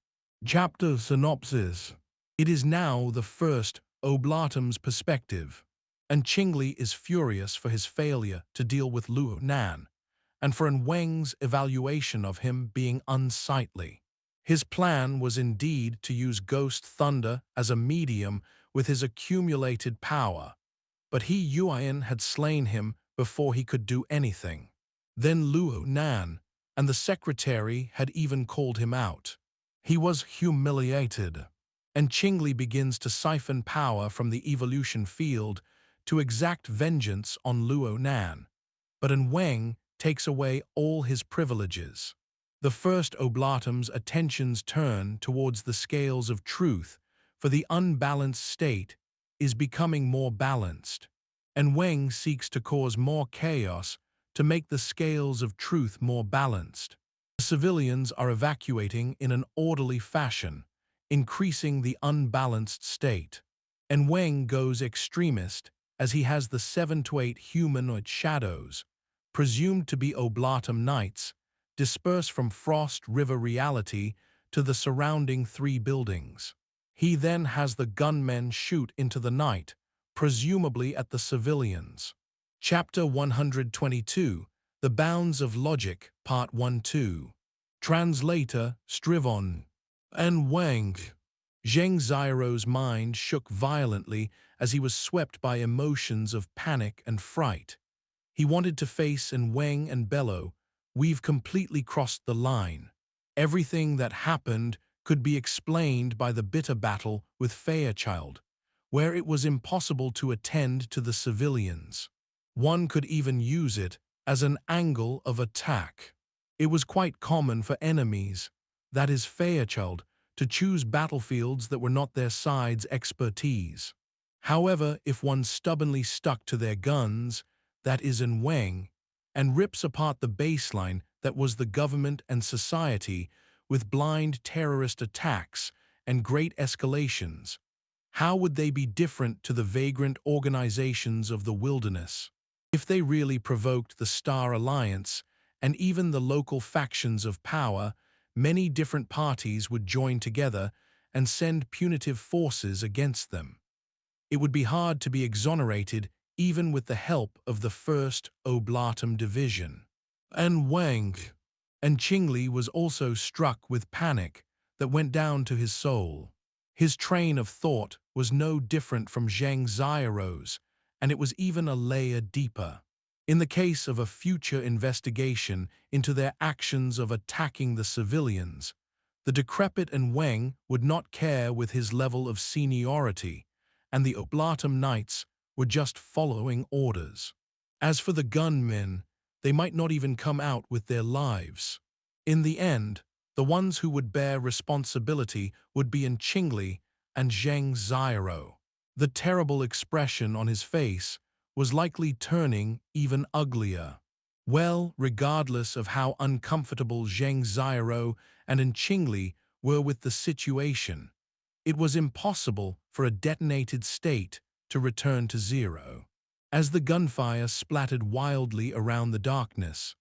Chapter Synopsis. It is now the First Oblatum's perspective, and Qingli is furious for his failure to deal with Luo Nan, and for Weng's evaluation of him being unsightly. His plan was indeed to use Ghost Thunder as a medium with his accumulated power, but Yuan had slain him before he could do anything. Then Luo Nan and the secretary had even called him out. He was humiliated. and Qingli begins to siphon power from the evolution field to exact vengeance on Luo Nan. But Weng takes away all his privileges. The First Oblatum's attentions turn towards the scales of truth, for the unbalanced state is becoming more balanced, and Weng seeks to cause more chaos to make the scales of truth more balanced. The civilians are evacuating in an orderly fashion, increasing the unbalanced state. And Weng goes extremist as he has the 7 to 8 humanoid shadows, presumed to be Oblatum knights, disperse from Frost River reality to the surrounding 3 buildings. He then has the gunmen shoot into the night, presumably at the civilians. Chapter 122, The Bounds of Logic, Part 1-2. Translator, Strivon. And Weng. Zheng Xiao's mind shook violently as he was swept by emotions of panic and fright. He wanted to face Weng and bellow, "We've completely crossed the line. Everything that happened could be explained by the bitter battle with Fairchild, where it was impossible to attend to the civilians. One could even use it as an angle of attack. It was quite common for enemies, that is Fairchild, to choose battlefields that were not their side's expertise. However, if one stubbornly stuck to their guns, that is Weng, and rips apart the baseline that was the government and society with blind terrorist attacks and great escalations, how would they be different to the vagrant organizations of the wilderness? If they really provoked the Star Alliance and even the local factions of power, many different parties would join together and send punitive forces against them. It would be hard to be exonerated even with the help of the First Oblatum division. And Weng. And Qingli was also struck with panic that went down to his soul. His train of thought was no different from Zheng Xiao's, and it was even a layer deeper. In the case of a future investigation into their actions of attacking the civilians, the decrepit Weng would not care with his level of seniority, and the Oblatum knights were just following orders. As for the gunmen, they might not even come out with their lives. In the end, the ones who would bear responsibility would be Qingli and Zheng Xiao. The terrible expression on his face was likely turning even uglier. Well, regardless of how uncomfortable Zheng Xiao and Qingli were with the situation, it was impossible for a detonated state to return to zero. As the gunfire splattered wildly around the darkness,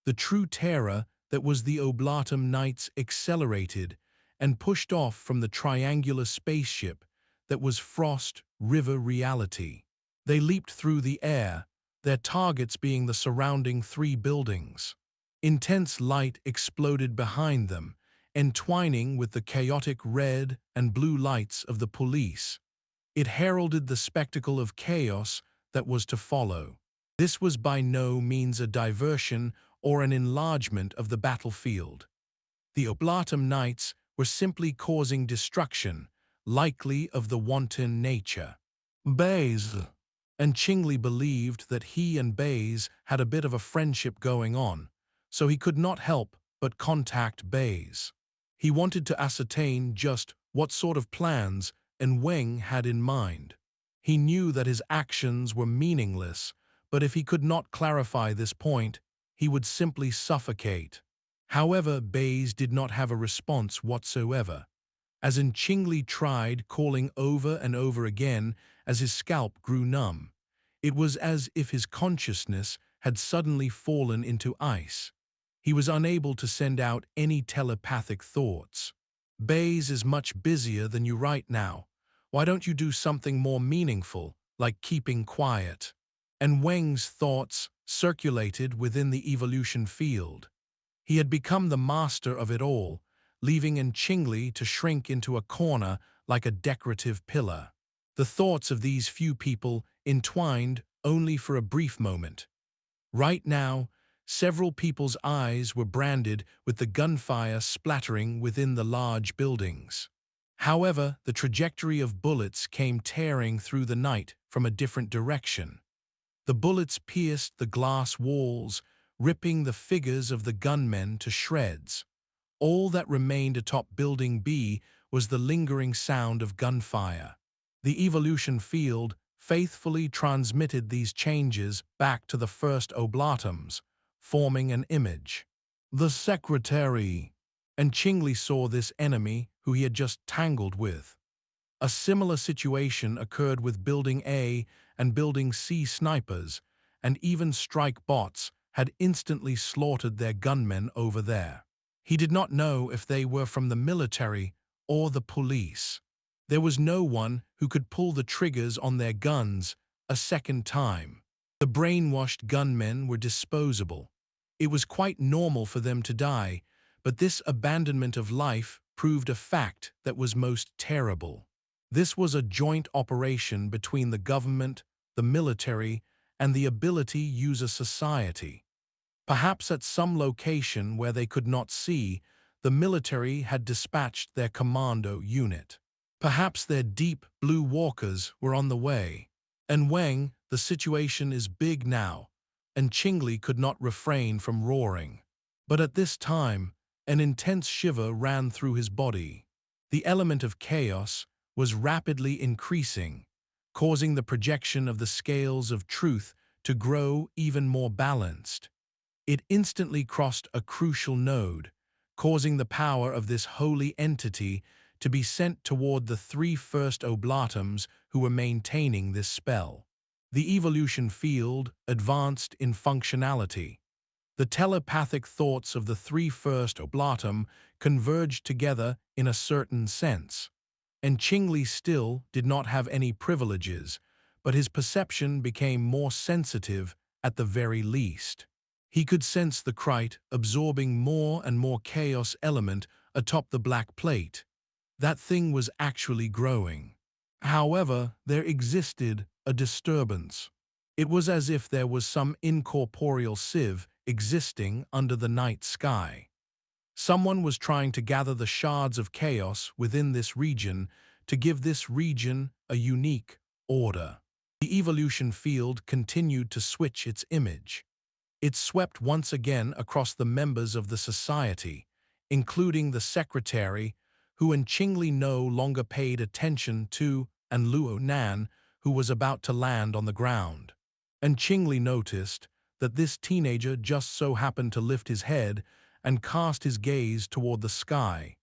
the true terror that was the Oblatum knights accelerated and pushed off from the triangular spaceship that was Frost River reality. They leaped through the air, their targets being the surrounding 3 buildings. Intense light exploded behind them, entwining with the chaotic red and blue lights of the police. It heralded the spectacle of chaos that was to follow. This was by no means a diversion or an enlargement of the battlefield. The Oblatum knights were simply causing destruction, likely of the wanton nature. Baze. And Qingli believed that he and Baze had a bit of a friendship going on, so he could not help but contact Baze. He wanted to ascertain just what sort of plans Weng had in mind. He knew that his actions were meaningless, but if he could not clarify this point, he would simply suffocate. However, Baze did not have a response whatsoever. As Qingli tried calling over and over again as his scalp grew numb, it was as if his consciousness had suddenly fallen into ice. He was unable to send out any telepathic thoughts. Baze is much busier than you right now. Why don't you do something more meaningful, like keeping quiet? And Weng's thoughts circulated within the evolution field. He had become the master of it all, leaving Qingli to shrink into a corner like a decorative pillar. The thoughts of these few people entwined only for a brief moment. Right now, several people's eyes were branded with the gunfire splattering within the large buildings. However, the trajectory of bullets came tearing through the night from a different direction. The bullets pierced the glass walls, ripping the figures of the gunmen to shreds. All that remained atop Building B was the lingering sound of gunfire. The evolution field faithfully transmitted these changes back to the First Oblatums, forming an image. The secretary. And Qingli saw this enemy who he had just tangled with. A similar situation occurred with Building A and Building C snipers, and even strike bots had instantly slaughtered their gunmen over there. He did not know if they were from the military or the police. There was no one who could pull the triggers on their guns a second time. The brainwashed gunmen were disposable. It was quite normal for them to die, but this abandonment of life proved a fact that was most terrible. This was a joint operation between the government, the military, and the ability user society. Perhaps at some location where they could not see, the military had dispatched their commando unit. Perhaps their deep blue walkers were on the way. And Weng, the situation is big now, and Qingli could not refrain from roaring. But at this time, an intense shiver ran through his body. The element of chaos was rapidly increasing, causing the projection of the scales of truth to grow even more balanced. It instantly crossed a crucial node, causing the power of this holy entity to be sent toward the three First Oblatums who were maintaining this spell. The evolution field advanced in functionality. The telepathic thoughts of the three First Oblatum converged together in a certain sense. And Qingli still did not have any privileges, but his perception became more sensitive at the very least. He could sense the Krite absorbing more and more chaos element atop the black plate. That thing was actually growing. However, there existed a disturbance. It was as if there was some incorporeal sieve existing under the night sky. Someone was trying to gather the shards of chaos within this region to give this region a unique order. The evolution field continued to switch its image. It swept once again across the members of the society, including the secretary, who and Qingli no longer paid attention to, and Luo Nan, who was about to land on the ground. And Qingli noticed that this teenager just so happened to lift his head and cast his gaze toward the sky.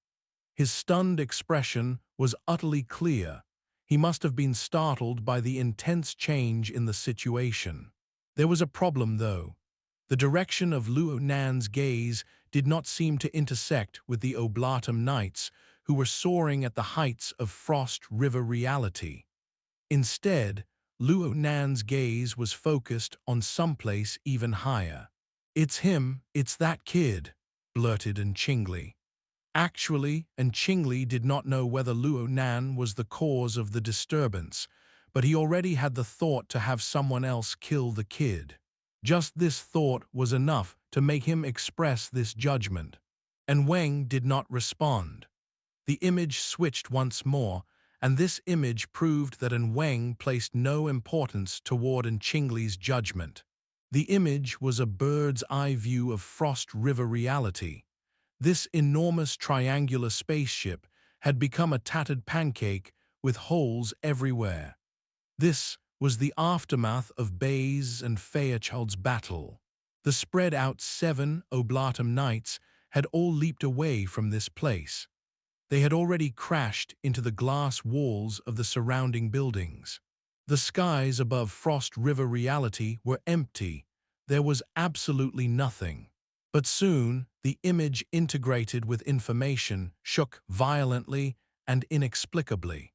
His stunned expression was utterly clear. He must have been startled by the intense change in the situation. There was a problem, though. The direction of Luo Nan's gaze did not seem to intersect with the Oblatum Knights, who were soaring at the heights of Frost River reality. Instead, Luo Nan's gaze was focused on someplace even higher. "It's him, it's that kid," blurted Qingli. Actually, Qingli did not know whether Luo Nan was the cause of the disturbance, but he already had the thought to have someone else kill the kid. Just this thought was enough to make him express this judgment. And Weng did not respond. The image switched once more, and this image proved that Weng placed no importance toward Qingli's judgment. The image was a bird's-eye view of Frost River reality. This enormous triangular spaceship had become a tattered pancake with holes everywhere. This was the aftermath of Bayes and Fairchild's battle. The spread-out 7 Oblatum Knights had all leaped away from this place. They had already crashed into the glass walls of the surrounding buildings. The skies above Frost River reality were empty. There was absolutely nothing. But soon, the image integrated with information shook violently and inexplicably.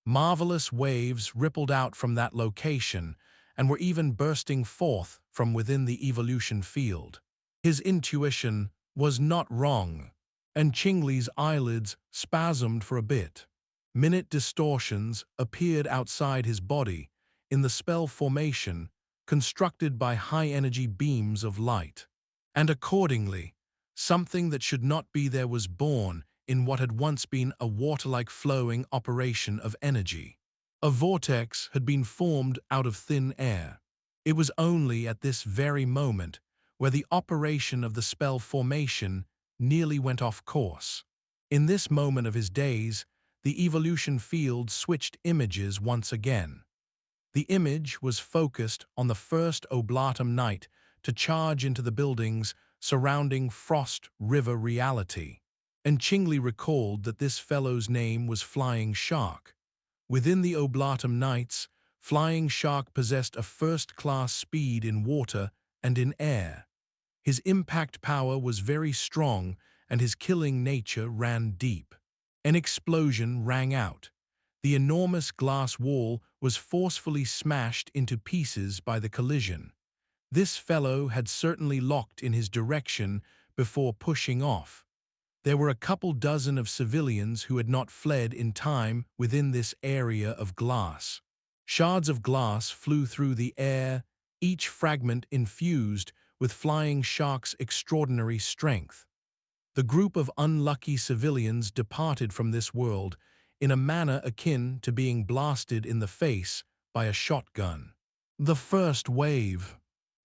Marvelous waves rippled out from that location and were even bursting forth from within the evolution field. His intuition was not wrong, and Qingli's eyelids spasmed for a bit. Minute distortions appeared outside his body in the spell formation constructed by high-energy beams of light. And accordingly, something that should not be there was born in what had once been a water-like flowing operation of energy. A vortex had been formed out of thin air. It was only at this very moment where the operation of the spell formation nearly went off course. In this moment of his daze, the evolution field switched images once again. The image was focused on the first Oblatum knight to charge into the buildings surrounding Frost River reality. And Qingli recalled that this fellow's name was Flying Shark. Within the Oblatum Knights, Flying Shark possessed a first-class speed in water and in air. His impact power was very strong and his killing nature ran deep. An explosion rang out. The enormous glass wall was forcefully smashed into pieces by the collision. This fellow had certainly locked in his direction before pushing off. There were a couple dozen of civilians who had not fled in time within this area of glass. Shards of glass flew through the air, each fragment infused with Flying Shark's extraordinary strength. The group of unlucky civilians departed from this world in a manner akin to being blasted in the face by a shotgun. The first wave.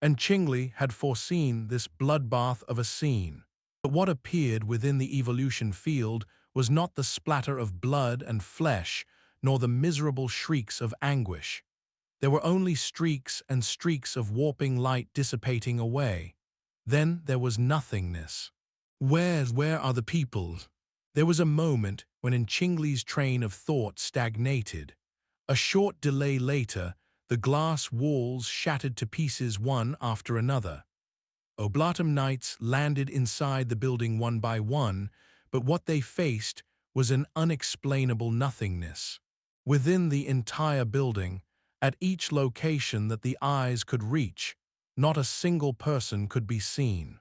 And Qingli had foreseen this bloodbath of a scene. But what appeared within the evolution field was not the splatter of blood and flesh, nor the miserable shrieks of anguish. There were only streaks and streaks of warping light dissipating away. Then there was nothingness. Where are the people? There was a moment when in Qingli's train of thought stagnated. A short delay later, the glass walls shattered to pieces one after another. Oblatum Knights landed inside the building one by one, but what they faced was an unexplainable nothingness. Within the entire building, at each location that the eyes could reach, not a single person could be seen.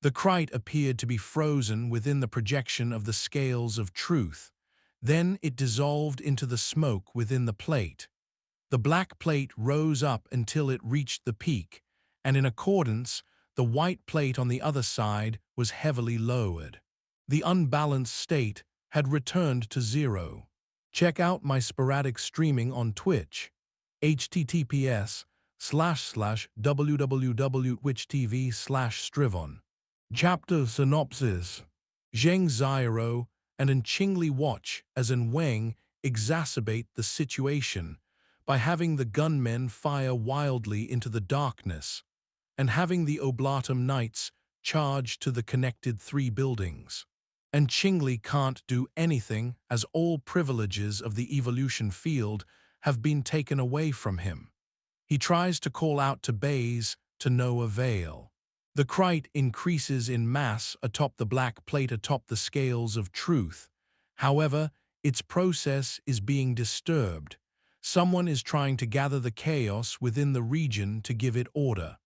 The Krite appeared to be frozen within the projection of the scales of truth. Then it dissolved into the smoke within the plate. The black plate rose up until it reached the peak, and in accordance, the white plate on the other side was heavily lowered. The unbalanced state had returned to zero. Check out my sporadic streaming on Twitch. https://www.twitch.tv/strivon. Chapter Synopsis. Zheng Xiaoro and An Qingli watch as An Weng exacerbate the situation by having the gunmen fire wildly into the darkness and having the Oblatum Knights charge to the connected three buildings. And Qingli can't do anything as all privileges of the evolution field have been taken away from him. He tries to call out to Baze to no avail. The Krite increases in mass atop the black plate atop the scales of truth. However, its process is being disturbed. Someone is trying to gather the chaos within the region to give it order.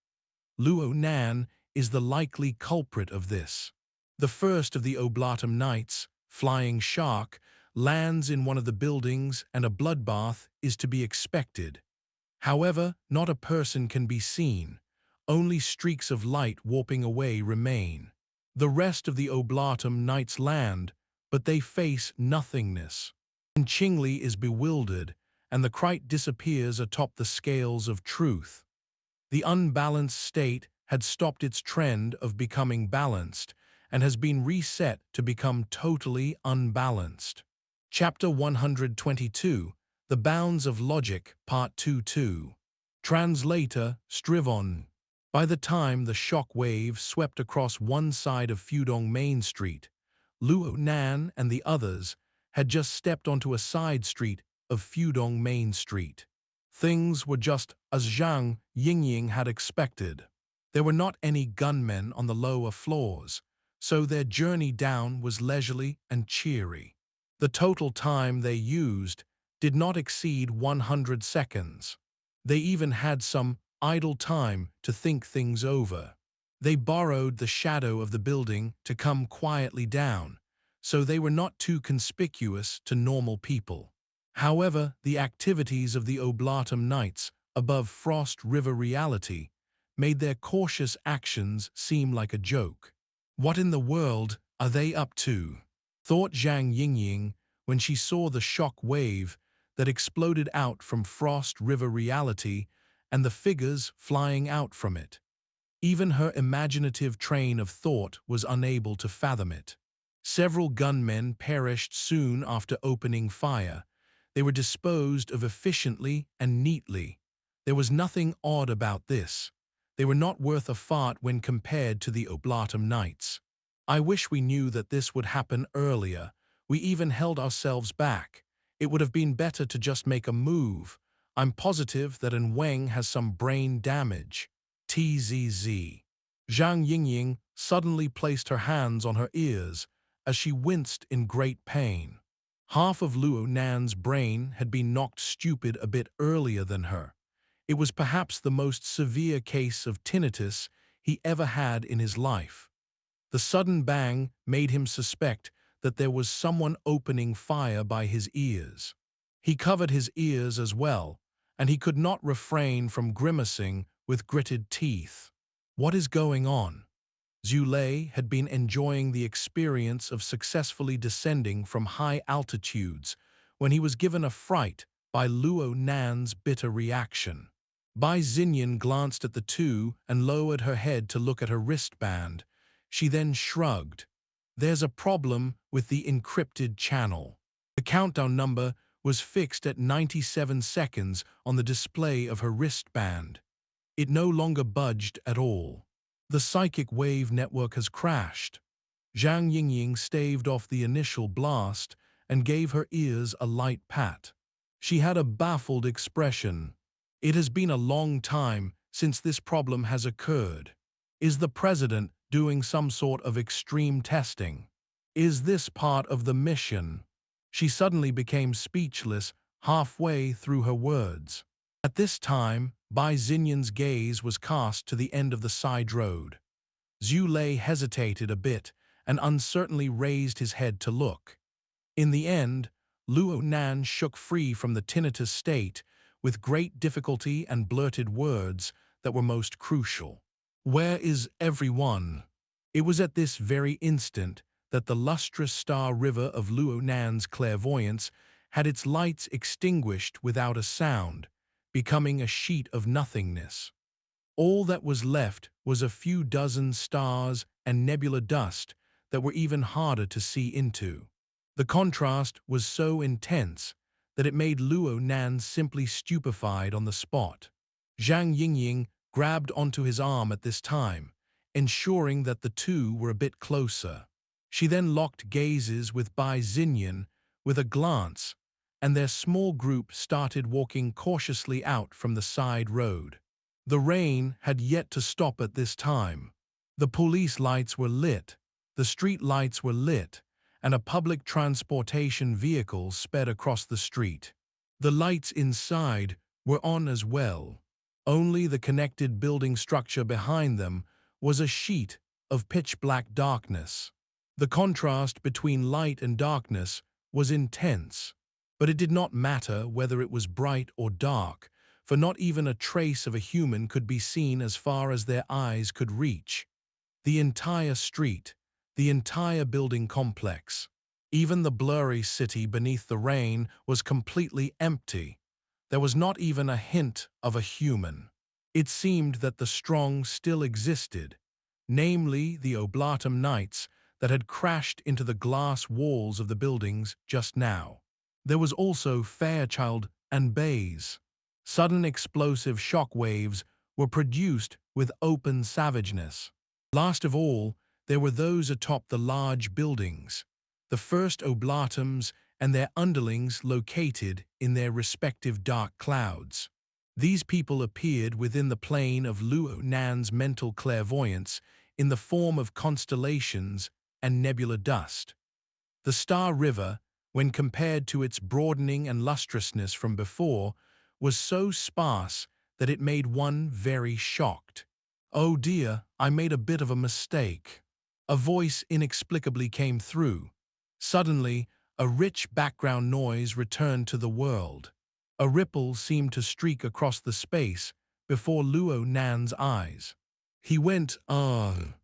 Luo Nan is the likely culprit of this. The first of the Oblatum Knights, Flying Shark, lands in one of the buildings and a bloodbath is to be expected. However, not a person can be seen. Only streaks of light warping away remain. The rest of the Oblatum Knights land, but they face nothingness. And Qingli is bewildered, and the Krite disappears atop the scales of truth. The unbalanced state had stopped its trend of becoming balanced and has been reset to become totally unbalanced. Chapter 122, The Bounds of Logic, Part 2-2. Translator, Strivon. By the time the shock wave swept across one side of Fudong Main Street, Luo Nan and the others had just stepped onto a side street of Fudong Main Street. Things were just as Zhang Yingying had expected. There were not any gunmen on the lower floors, so their journey down was leisurely and cheery. The total time they used did not exceed 100 seconds. They even had some idle time to think things over. They borrowed the shadow of the building to come quietly down, so they were not too conspicuous to normal people. However, the activities of the Oblatum Knights above Frost River reality made their cautious actions seem like a joke. What in the world are they up to? thought Zhang Yingying when she saw the shock wave that exploded out from Frost River reality and the figures flying out from it. Even her imaginative train of thought was unable to fathom it. Several gunmen perished soon after opening fire. They were disposed of efficiently and neatly. There was nothing odd about this. They were not worth a fart when compared to the Oblatum Knights. I wish we knew that this would happen earlier. We even held ourselves back. It would have been better to just make a move. I'm positive that Weng has some brain damage. TZZ. Zhang Yingying suddenly placed her hands on her ears as she winced in great pain. Half of Luo Nan's brain had been knocked stupid a bit earlier than her. It was perhaps the most severe case of tinnitus he ever had in his life. The sudden bang made him suspect that there was someone opening fire by his ears. He covered his ears as well, and he could not refrain from grimacing with gritted teeth. What is going on? Zhu Lei had been enjoying the experience of successfully descending from high altitudes when he was given a fright by Luo Nan's bitter reaction. Bai Xinyan glanced at the two and lowered her head to look at her wristband. She then shrugged. There's a problem with the encrypted channel. The countdown number was fixed at 97 seconds on the display of her wristband. It no longer budged at all. The psychic wave network has crashed. Zhang Yingying staved off the initial blast and gave her ears a light pat. She had a baffled expression. It has been a long time since this problem has occurred. Is the president doing some sort of extreme testing? Is this part of the mission? She suddenly became speechless halfway through her words. At this time, Bai Xinyan's gaze was cast to the end of the side road. Zhu Lei hesitated a bit and uncertainly raised his head to look. In the end, Luo Nan shook free from the tinnitus state with great difficulty and blurted words that were most crucial. Where is everyone? It was at this very instant that the lustrous star river of Luo Nan's clairvoyance had its lights extinguished without a sound, becoming a sheet of nothingness. All that was left was a few dozen stars and nebula dust that were even harder to see into. The contrast was so intense that it made Luo Nan simply stupefied on the spot. Zhang Yingying grabbed onto his arm at this time, ensuring that the two were a bit closer. She then locked gazes with Bai Xinyan with a glance, and their small group started walking cautiously out from the side road. The rain had yet to stop at this time. The police lights were lit, the street lights were lit, and a public transportation vehicle sped across the street. The lights inside were on as well. Only the connected building structure behind them was a sheet of pitch-black darkness. The contrast between light and darkness was intense, but it did not matter whether it was bright or dark, for not even a trace of a human could be seen as far as their eyes could reach. The entire street, the entire building complex, even the blurry city beneath the rain was completely empty. There was not even a hint of a human. It seemed that the strong still existed, namely the Oblatum Knights that had crashed into the glass walls of the buildings just now. There was also Fairchild and Bays. Sudden explosive shock waves were produced with open savageness. Last of all, there were those atop the large buildings, the First Oblatums and their underlings located in their respective dark clouds. These people appeared within the plane of Luo Nan's mental clairvoyance in the form of constellations and nebula dust. The Star River, when compared to its broadening and lustrousness from before, was so sparse that it made one very shocked. "Oh dear, I made a bit of a mistake." A voice inexplicably came through. Suddenly, a rich background noise returned to the world. A ripple seemed to streak across the space before Luo Nan's eyes. He went, "Ugh."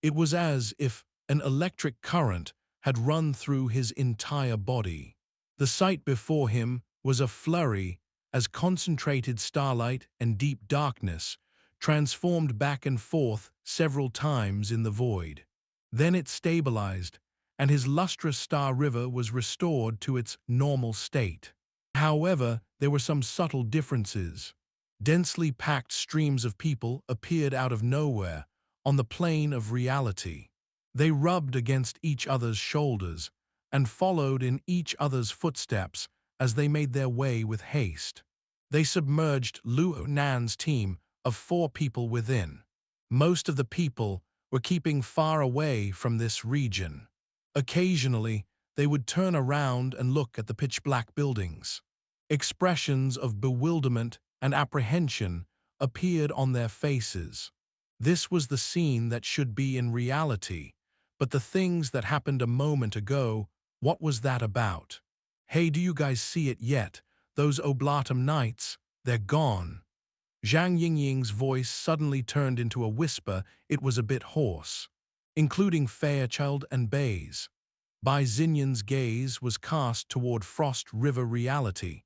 It was as if an electric current had run through his entire body. The sight before him was a flurry as concentrated starlight and deep darkness transformed back and forth several times in the void. Then it stabilized, and his lustrous star river was restored to its normal state. However, there were some subtle differences. Densely packed streams of people appeared out of nowhere on the plane of reality. They rubbed against each other's shoulders and followed in each other's footsteps as they made their way with haste. They submerged Luo Nan's team of 4 people within. Most of the people were keeping far away from this region. Occasionally, they would turn around and look at the pitch-black buildings. Expressions of bewilderment and apprehension appeared on their faces. This was the scene that should be in reality, but the things that happened a moment ago, what was that about? Hey, do you guys see it yet? Those Oblatum knights, they're gone. Zhang Yingying's voice suddenly turned into a whisper. It was a bit hoarse, including Fairchild and Bays. Bai Xinyan's gaze was cast toward Frost River reality.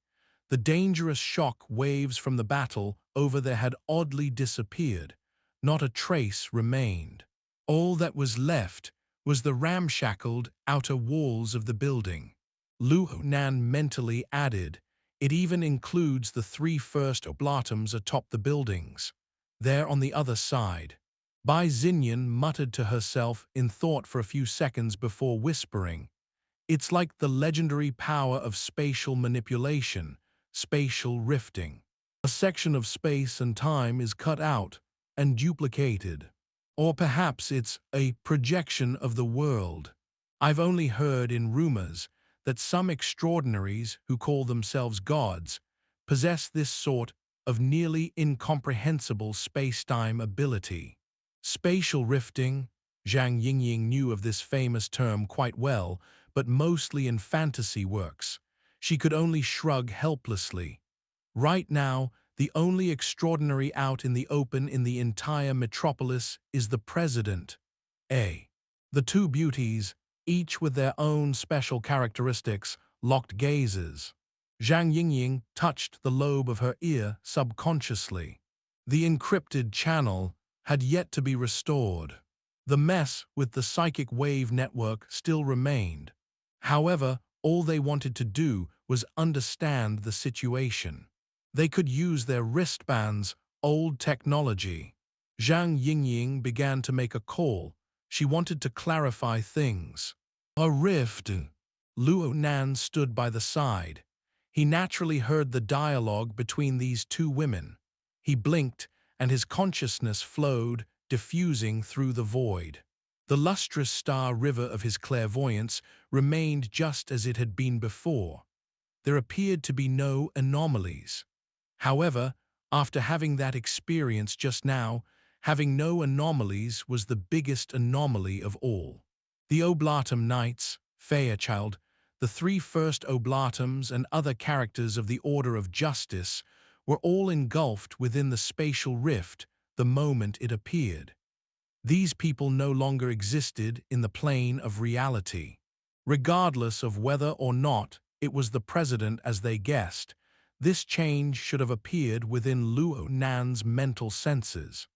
The dangerous shock waves from the battle over there had oddly disappeared. Not a trace remained. All that was left was the ramshackled outer walls of the building. Luo Nan mentally added, it even includes the 3 First Oblatums atop the buildings. There on the other side. Bai Xinyan muttered to herself in thought for a few seconds before whispering, it's like the legendary power of spatial manipulation, spatial rifting. A section of space and time is cut out and duplicated. Or perhaps it's a projection of the world. I've only heard in rumors that some extraordinaries who call themselves gods possess this sort of nearly incomprehensible space-time ability. Spatial rifting, Zhang Yingying knew of this famous term quite well, but mostly in fantasy works. She could only shrug helplessly. Right now, the only extraordinary out in the open in the entire metropolis is the president. The 2 beauties, each with their own special characteristics, locked gazes. Zhang Yingying touched the lobe of her ear subconsciously. The encrypted channel had yet to be restored. The mess with the psychic wave network still remained. However, all they wanted to do was understand the situation. They could use their wristbands, old technology. Zhang Yingying began to make a call. She wanted to clarify things. A rift. Luo Nan stood by the side. He naturally heard the dialogue between these 2 women. He blinked, and his consciousness flowed, diffusing through the void. The lustrous star river of his clairvoyance remained just as it had been before. There appeared to be no anomalies. However, after having that experience just now, having no anomalies was the biggest anomaly of all. The Oblatum Knights, Fairchild, the 3 First Oblatums and other characters of the Order of Justice were all engulfed within the spatial rift the moment it appeared. These people no longer existed in the plane of reality. Regardless of whether or not it was the president as they guessed, this change should have appeared within Luo Nan's mental senses.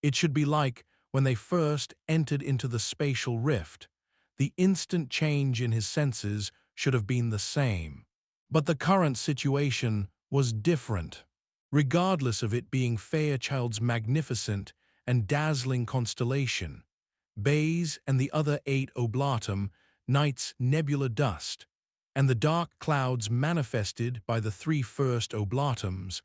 It should be like when they first entered into the spatial rift. The instant change in his senses should have been the same. But the current situation was different. Regardless of it being Fairchild's magnificent and dazzling constellation, Bays and the other 8 Oblatum Knights' nebular dust, and the dark clouds manifested by the 3 First Oblatums,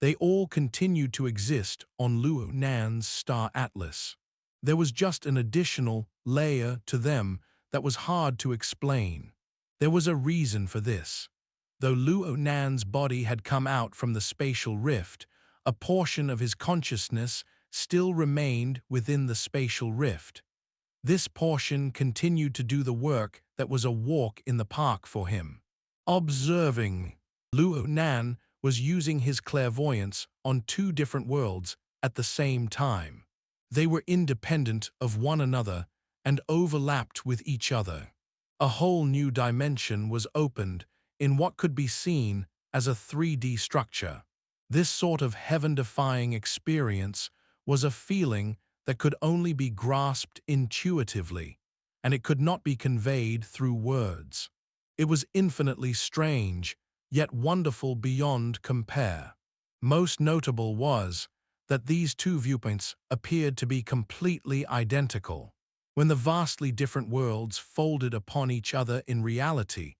they all continued to exist on Luo Nan's star atlas. There was just an additional layer to them that was hard to explain. There was a reason for this. Though Luo Nan's body had come out from the spatial rift, a portion of his consciousness still remained within the spatial rift. This portion continued to do the work that was a walk in the park for him. Observing. Luo Nan was using his clairvoyance on 2 different worlds at the same time. They were independent of one another and overlapped with each other. A whole new dimension was opened in what could be seen as a 3D structure. This sort of heaven-defying experience was a feeling that could only be grasped intuitively, and it could not be conveyed through words. It was infinitely strange, yet wonderful beyond compare. Most notable was that these two viewpoints appeared to be completely identical. When the vastly different worlds folded upon each other in reality,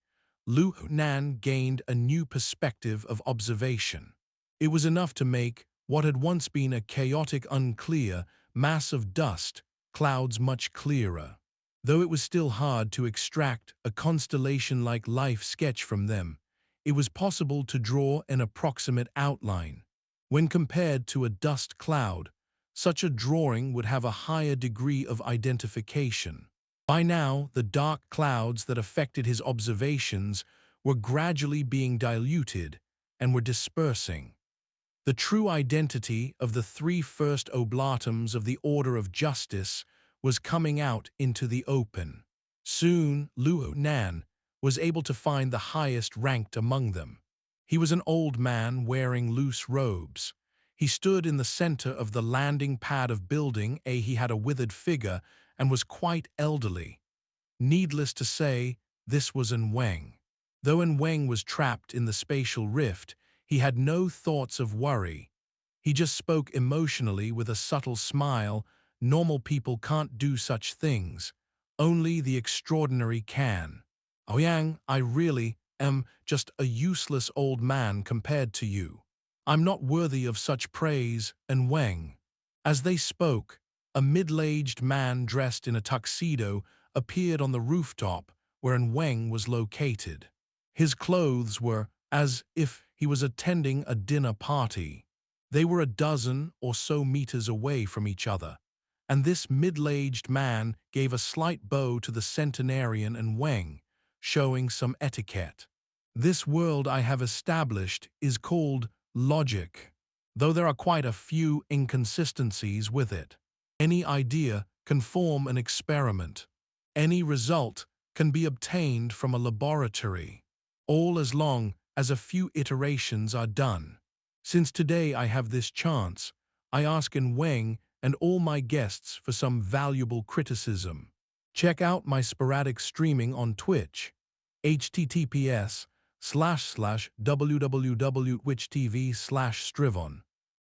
Lu Nan gained a new perspective of observation. It was enough to make what had once been a chaotic, unclear mass of dust clouds much clearer. Though it was still hard to extract a constellation-like life sketch from them, it was possible to draw an approximate outline. When compared to a dust cloud, such a drawing would have a higher degree of identification. By now, the dark clouds that affected his observations were gradually being diluted and were dispersing. The true identity of the three First Oblatums of the Order of Justice was coming out into the open. Soon, Lu Nan was able to find the highest ranked among them. He was an old man wearing loose robes. He stood in the center of the landing pad of building A. He had a withered figure and was quite elderly. Needless to say, this was Weng. Though Weng was trapped in the spatial rift, he had no thoughts of worry. He just spoke emotionally with a subtle smile. Normal people can't do such things. Only the extraordinary can. Ouyang, I really am just a useless old man compared to you. I'm not worthy of such praise. And Weng. As they spoke, a middle-aged man dressed in a tuxedo appeared on the rooftop where Weng was located. His clothes were as if he was attending a dinner party. They were a dozen or so meters away from each other, and this middle-aged man gave a slight bow to the centenarian and Weng, showing some etiquette. This world I have established is called logic, though there are quite a few inconsistencies with it. Any idea can form an experiment. Any result can be obtained from a laboratory, all as long as a few iterations are done. Since today I have this chance, I ask Weng and all my guests for some valuable criticism. Check out my sporadic streaming on Twitch, https://www.twitch.tv/strivon.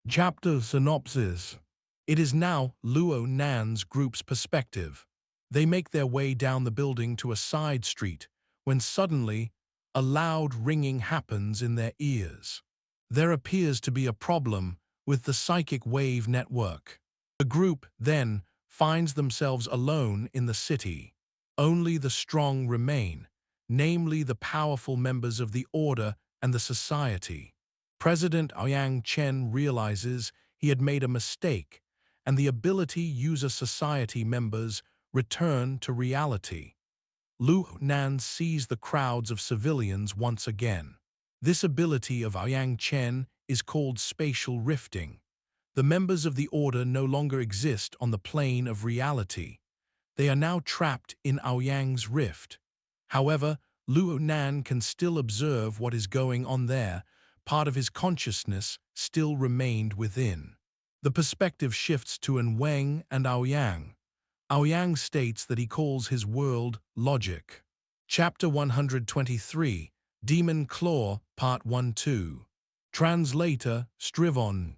Chapter Synopsis. It is now Luo Nan's group's perspective. They make their way down the building to a side street when suddenly a loud ringing happens in their ears. There appears to be a problem with the psychic wave network. The group then finds themselves alone in the city. Only the strong remain, namely the powerful members of the Order and the Society. President Ouyang Chen realizes he had made a mistake, and the ability user society members return to reality. Lu Nan sees the crowds of civilians once again. This ability of Ouyang Chen is called spatial rifting. The members of the Order no longer exist on the plane of reality. They are now trapped in Ouyang's rift. However, Lu Nan can still observe what is going on there. Part of his consciousness still remained within. The perspective shifts to Weng and Ouyang. Ouyang states that he calls his world logic. Chapter 123, Demon Claw, Part 1-2. Translator, Strivon.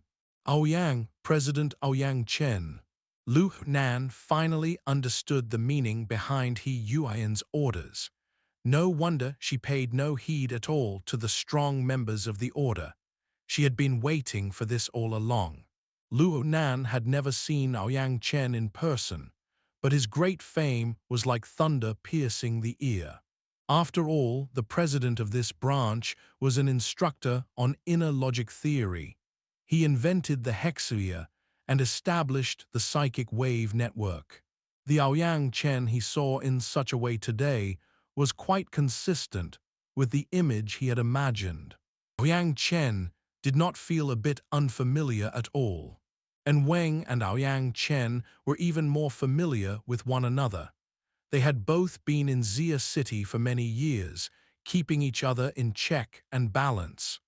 Ouyang, President Ouyang Chen. Lu Nan finally understood the meaning behind He Yuan's orders. No wonder she paid no heed at all to the strong members of the Order. She had been waiting for this all along. Lu Nan had never seen Ouyang Chen in person, but his great fame was like thunder piercing the ear. After all, the president of this branch was an instructor on inner logic theory. He invented the hexaeder and established the psychic wave network. The Ouyang Chen he saw in such a way today was quite consistent with the image he had imagined. Ouyang Chen did not feel a bit unfamiliar at all. And Weng and Ouyang Chen were even more familiar with one another. They had both been in Xia City for many years, keeping each other in check and balance.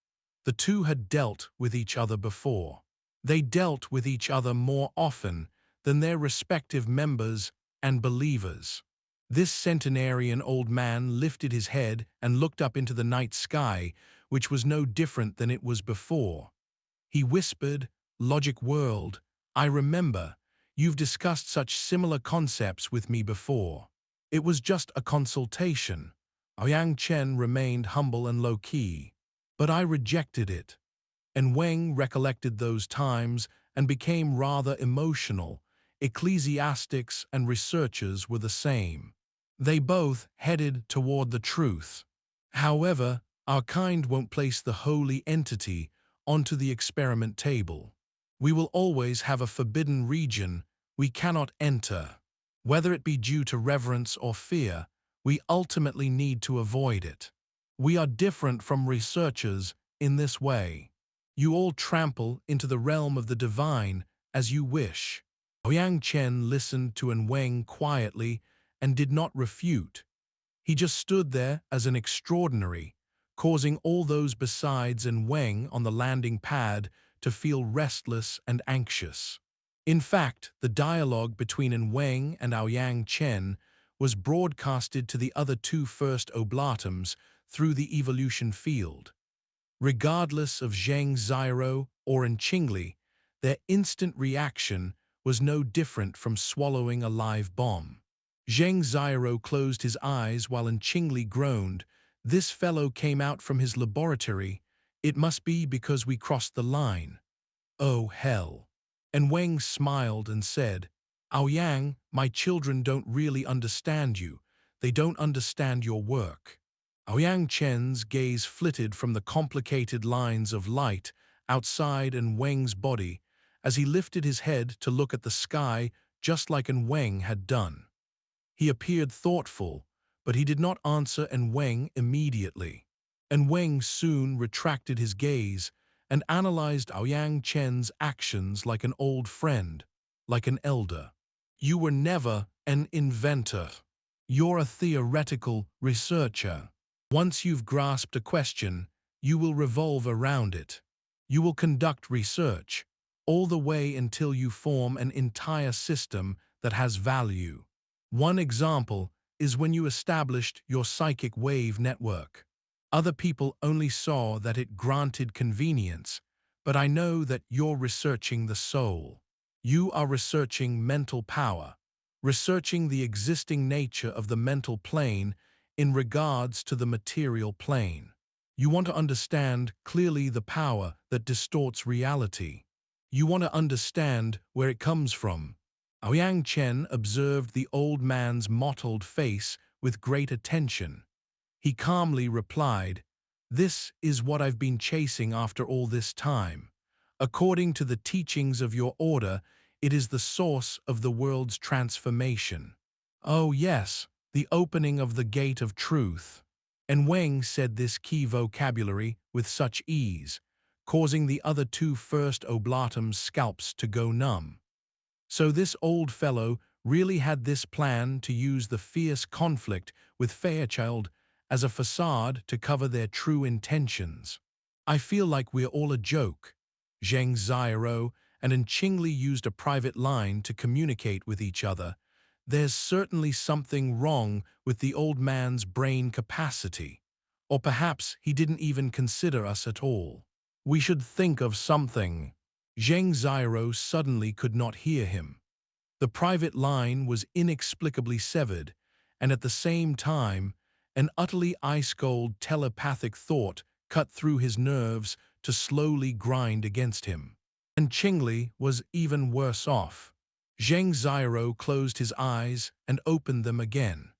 The two had dealt with each other before. They dealt with each other more often than their respective members and believers. This centenarian old man lifted his head and looked up into the night sky, which was no different than it was before. He whispered, "Logic world, I remember, you've discussed such similar concepts with me before. It was just a consultation." Ouyang Chen remained humble and low-key. "But I rejected it." And Weng recollected those times and became rather emotional. Ecclesiastics and researchers were the same. They both headed toward the truth. However, our kind won't place the holy entity onto the experiment table. We will always have a forbidden region we cannot enter. Whether it be due to reverence or fear, we ultimately need to avoid it. We are different from researchers in this way. You all trample into the realm of the divine as you wish. Ouyang Chen listened to Weng quietly and did not refute. He just stood there as an extraordinary, causing all those besides Weng on the landing pad to feel restless and anxious. In fact, the dialogue between Weng and Ouyang Chen was broadcasted to the other two First Oblatums through the evolution field. Regardless of Zheng Ziro or Qingli, their instant reaction was no different from swallowing a live bomb. Zheng Ziro closed his eyes while Qingli groaned. "This fellow came out from his laboratory. It must be because we crossed the line." "Oh, hell." And Weng smiled and said, "Ouyang, my children don't really understand you. They don't understand your work." Ouyang Chen's gaze flitted from the complicated lines of light outside Weng's body as he lifted his head to look at the sky just like Weng had done. He appeared thoughtful, but he did not answer Weng immediately. Weng soon retracted his gaze and analyzed Ouyang Chen's actions like an old friend, like an elder. "You were never an inventor. You're a theoretical researcher. Once you've grasped a question, you will revolve around it. You will conduct research, all the way until you form an entire system that has value. One example is when you established your psychic wave network. Other people only saw that it granted convenience, but I know that you're researching the soul. You are researching mental power, researching the existing nature of the mental plane in regards to the material plane. You want to understand clearly the power that distorts reality. You want to understand where it comes from." Ouyang Chen observed the old man's mottled face with great attention. He calmly replied, "This is what I've been chasing after all this time. According to the teachings of your order, it is the source of the world's transformation." "Oh yes, the opening of the gate of truth." And Weng said this key vocabulary with such ease, causing the other two First Oblatums' scalps to go numb. So this old fellow really had this plan to use the fierce conflict with Fairchild as a facade to cover their true intentions. "I feel like we're all a joke." Zheng Ziro and Qingli used a private line to communicate with each other. "There's certainly something wrong with the old man's brain capacity. Or perhaps he didn't even consider us at all. We should think of something." Zheng Ziro suddenly could not hear him. The private line was inexplicably severed, and at the same time, an utterly ice-cold telepathic thought cut through his nerves to slowly grind against him. And Qingli was even worse off. Zheng Ziro closed his eyes and opened them again.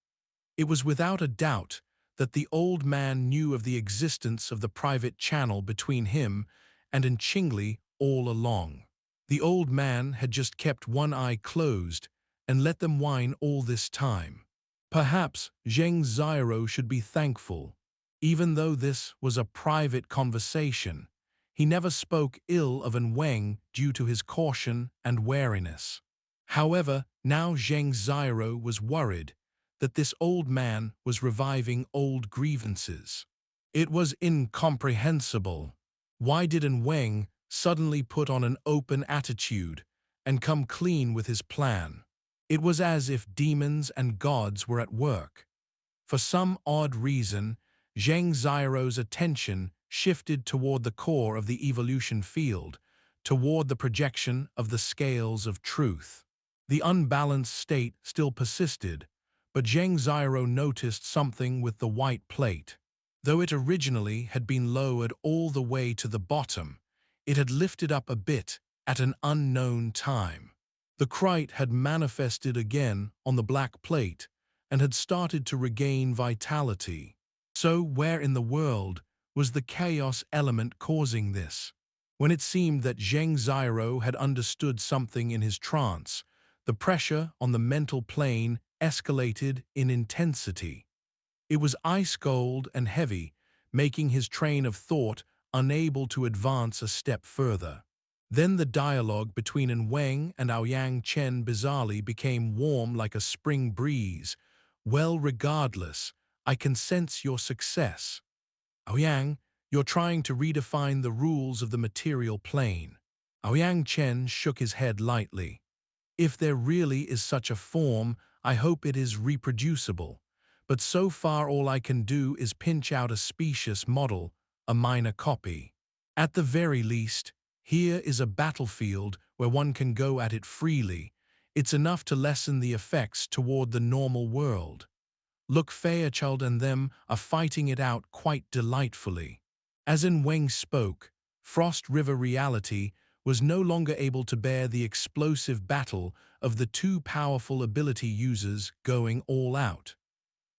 It was without a doubt that the old man knew of the existence of the private channel between him and Qingli all along. The old man had just kept one eye closed and let them whine all this time. Perhaps Zheng Ziro should be thankful. Even though this was a private conversation, he never spoke ill of Weng due to his caution and wariness. However, now Zheng Ziro was worried that this old man was reviving old grievances. It was incomprehensible. Why did Weng suddenly put on an open attitude and come clean with his plan? It was as if demons and gods were at work. For some odd reason, Zheng Xiao's attention shifted toward the core of the evolution field, toward the projection of the scales of truth. The unbalanced state still persisted, but Zheng Xiao noticed something with the white plate. Though it originally had been lowered all the way to the bottom, it had lifted up a bit at an unknown time. The Krite had manifested again on the black plate and had started to regain vitality. So where in the world was the chaos element causing this? When it seemed that Zheng Xiao had understood something in his trance, the pressure on the mental plane escalated in intensity. It was ice-cold and heavy, making his train of thought unable to advance a step further. Then the dialogue between Weng and Ouyang Chen bizarrely became warm like a spring breeze. Well, regardless, I can sense your success. Ouyang, you're trying to redefine the rules of the material plane. Ouyang Chen shook his head lightly. If there really is such a form, I hope it is reproducible. But so far all I can do is pinch out a specious model, a minor copy. At the very least, here is a battlefield where one can go at it freely. It's enough to lessen the effects toward the normal world. Look, Fairchild and them are fighting it out quite delightfully. As Weng spoke, Frost River reality was no longer able to bear the explosive battle of the two powerful ability users going all out.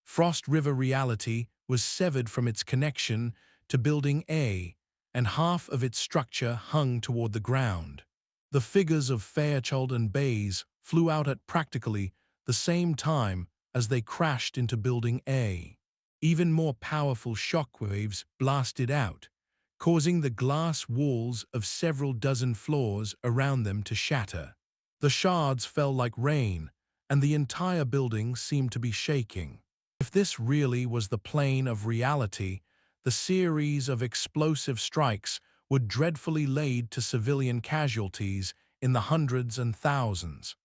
Frost River reality was severed from its connection to Building A, and half of its structure hung toward the ground. The figures of Fairchild and Bays flew out at practically the same time as they crashed into Building A. Even more powerful shockwaves blasted out, causing the glass walls of several dozen floors around them to shatter. The shards fell like rain, and the entire building seemed to be shaking. If this really was the plane of reality, the series of explosive strikes would dreadfully lead to civilian casualties in the hundreds and thousands.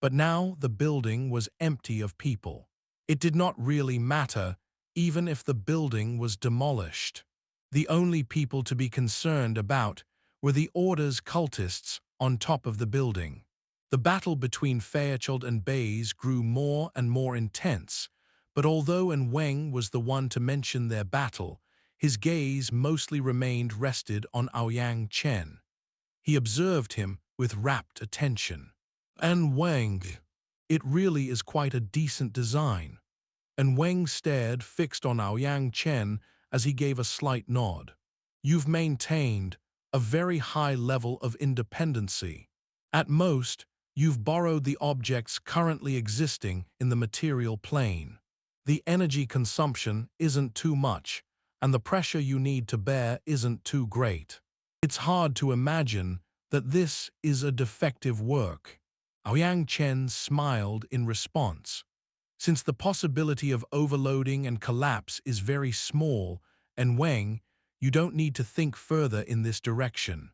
But now the building was empty of people. It did not really matter, even if the building was demolished. The only people to be concerned about were the Order's cultists on top of the building. The battle between Fairchild and Bays grew more and more intense, but although Weng was the one to mention their battle, his gaze mostly remained rested on Ouyang Chen. He observed him with rapt attention. "And Weng, it really is quite a decent design." And Weng stared fixed on Ouyang Chen as he gave a slight nod. "You've maintained a very high level of independency. At most, you've borrowed the objects currently existing in the material plane. The energy consumption isn't too much, and the pressure you need to bear isn't too great. It's hard to imagine that this is a defective work." Ouyang Chen smiled in response. "Since the possibility of overloading and collapse is very small, and Weng, you don't need to think further in this direction."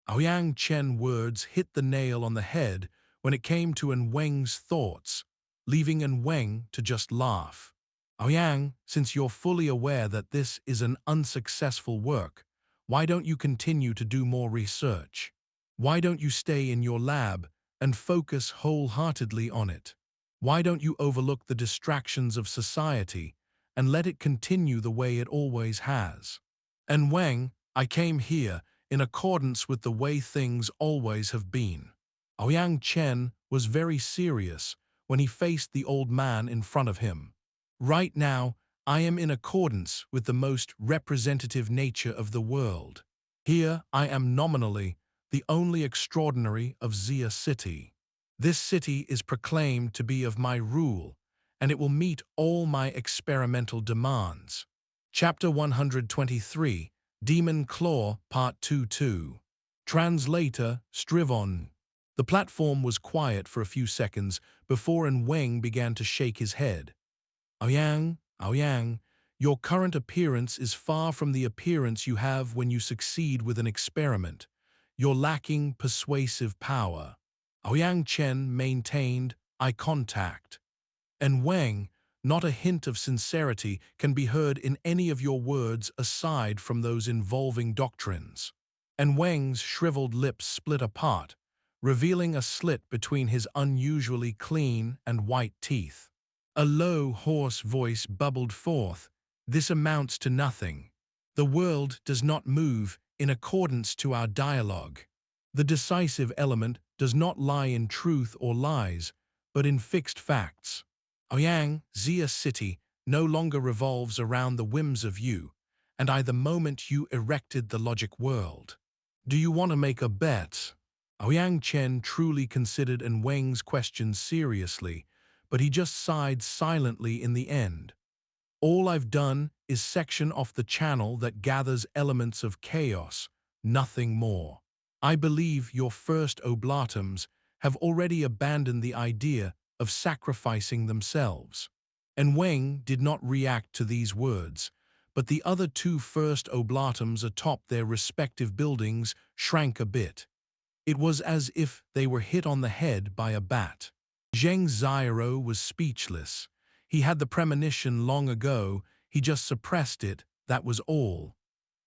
Ouyang Chen's words hit the nail on the head when it came to Weng's thoughts, leaving Weng to just laugh. "Ouyang, since you're fully aware that this is an unsuccessful work, why don't you continue to do more research? Why don't you stay in your lab and focus wholeheartedly on it? Why don't you overlook the distractions of society and let it continue the way it always has?" "And Weng, I came here in accordance with the way things always have been." Ouyang Chen was very serious when he faced the old man in front of him. "Right now, I am in accordance with the most representative nature of the world. Here I am nominally the only extraordinary of Xia City. This city is proclaimed to be of my rule, and it will meet all my experimental demands." Chapter 123, Demon Claw, Part 2-2. Translator, Strivon. The platform was quiet for a few seconds before Weng began to shake his head. Ouyang, your current appearance is far from the appearance you have when you succeed with an experiment. You're lacking persuasive power. Ouyang Chen maintained eye contact. And Weng, not a hint of sincerity can be heard in any of your words aside from those involving doctrines. And Weng's shriveled lips split apart, revealing a slit between his unusually clean and white teeth. A low, hoarse voice bubbled forth. This amounts to nothing. The world does not move in accordance to our dialogue. The decisive element does not lie in truth or lies, but in fixed facts. Ouyang, Zia City no longer revolves around the whims of you, and I the moment you erected the logic world. Do you want to make a bet? Ouyang Chen truly considered Weng's question seriously, but he just sighed silently in the end. All I've done is section off the channel that gathers elements of chaos, nothing more. I believe your First Oblatums have already abandoned the idea of sacrificing themselves. And Weng did not react to these words, but the other two First Oblatums atop their respective buildings shrank a bit. It was as if they were hit on the head by a bat. Zheng Xiaoro was speechless. He had the premonition long ago, he just suppressed it, that was all.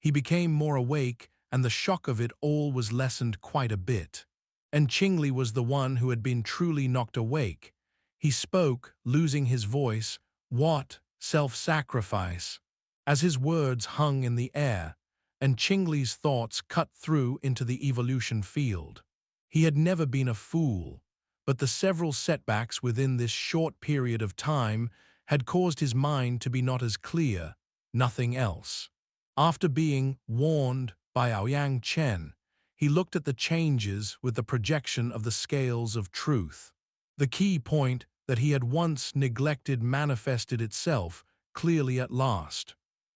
He became more awake, and the shock of it all was lessened quite a bit. And Qingli was the one who had been truly knocked awake. He spoke, losing his voice. What self-sacrifice? As his words hung in the air, and Qingli's thoughts cut through into the evolution field. He had never been a fool, but the several setbacks within this short period of time had caused his mind to be not as clear, nothing else. After being warned by Ouyang Chen, he looked at the changes with the projection of the scales of truth. The key point that he had once neglected manifested itself clearly at last.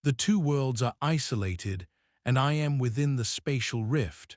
The two worlds are isolated, and I am within the spatial rift.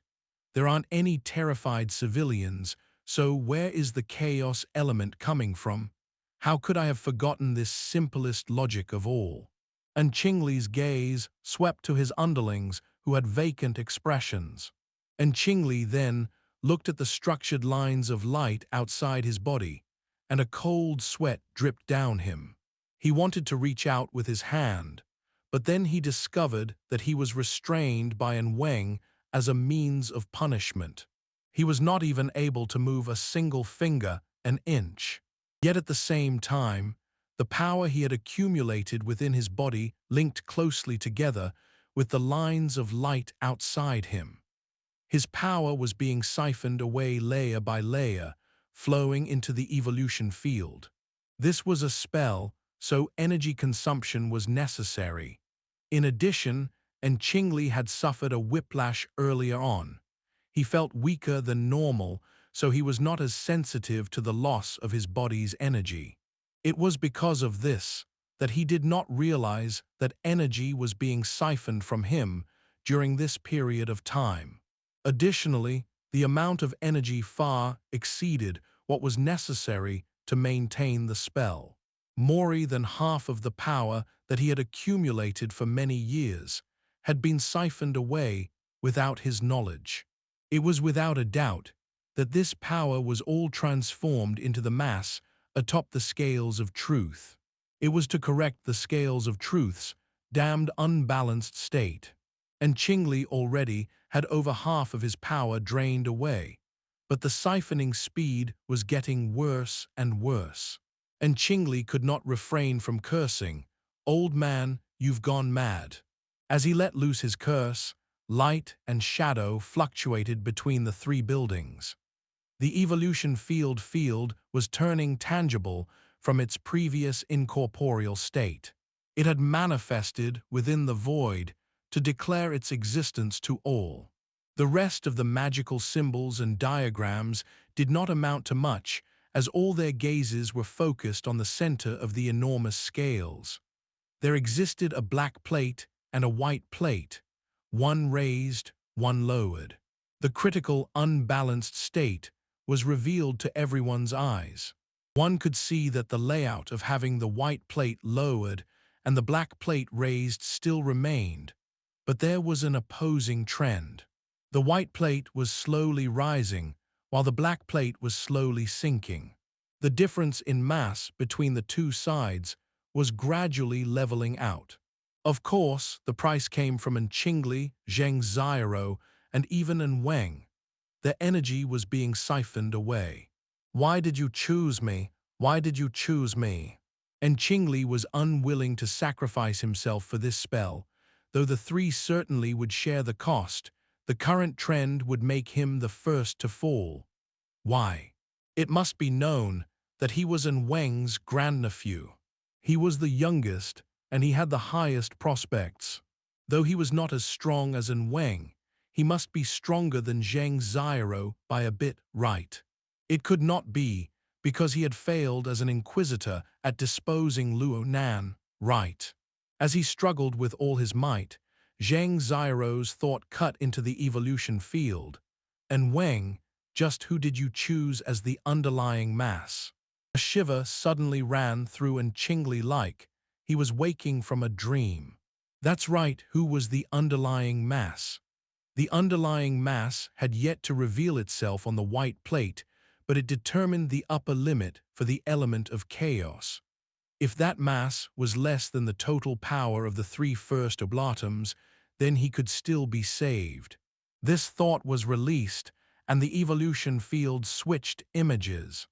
There aren't any terrified civilians, so where is the chaos element coming from? How could I have forgotten this simplest logic of all? And Qingli's gaze swept to his underlings who had vacant expressions. And Qingli then looked at the structured lines of light outside his body, and a cold sweat dripped down him. He wanted to reach out with his hand, but then he discovered that he was restrained by Weng as a means of punishment. He was not even able to move a single finger an inch. Yet at the same time, the power he had accumulated within his body linked closely together with the lines of light outside him. His power was being siphoned away layer by layer, flowing into the evolution field. This was a spell, so energy consumption was necessary. In addition, Qingli had suffered a whiplash earlier on. He felt weaker than normal, so he was not as sensitive to the loss of his body's energy. It was because of this that he did not realize that energy was being siphoned from him during this period of time. Additionally, the amount of energy far exceeded what was necessary to maintain the spell. More than half of the power that he had accumulated for many years had been siphoned away without his knowledge. It was without a doubt that this power was all transformed into the mass atop the scales of truth. It was to correct the scales of truth's damned unbalanced state. And Qingli already had over half of his power drained away, but the siphoning speed was getting worse and worse. And Qingli could not refrain from cursing, "Old man, you've gone mad." As he let loose his curse, light and shadow fluctuated between the three buildings. The evolution field was turning tangible from its previous incorporeal state. It had manifested within the void to declare its existence to all. The rest of the magical symbols and diagrams did not amount to much, as all their gazes were focused on the center of the enormous scales. There existed a black plate and a white plate, one raised, one lowered. The critical, unbalanced state was revealed to everyone's eyes. One could see that the layout of having the white plate lowered and the black plate raised still remained, but there was an opposing trend. The white plate was slowly rising, while the black plate was slowly sinking. The difference in mass between the two sides was gradually leveling out. Of course, the price came from Nqingli, Zheng Xiaoro, and even Weng. Their energy was being siphoned away. Why did you choose me? Why did you choose me? And Nqingli was unwilling to sacrifice himself for this spell, though the three certainly would share the cost. The current trend would make him the first to fall. Why? It must be known that he was Weng's grandnephew. He was the youngest, and he had the highest prospects. Though he was not as strong as Weng, he must be stronger than Zheng Xiaoro by a bit, right? It could not be, because he had failed as an inquisitor at disposing Luo Nan, right? As he struggled with all his might, Zheng Xiaoro's thought cut into the evolution field. And Weng, just who did you choose as the underlying mass? A shiver suddenly ran through Nqingli like he was waking from a dream. That's right, who was the underlying mass? The underlying mass had yet to reveal itself on the white plate, but it determined the upper limit for the element of chaos. If that mass was less than the total power of the three First Oblatums, then he could still be saved. This thought was released, and the evolution field switched images.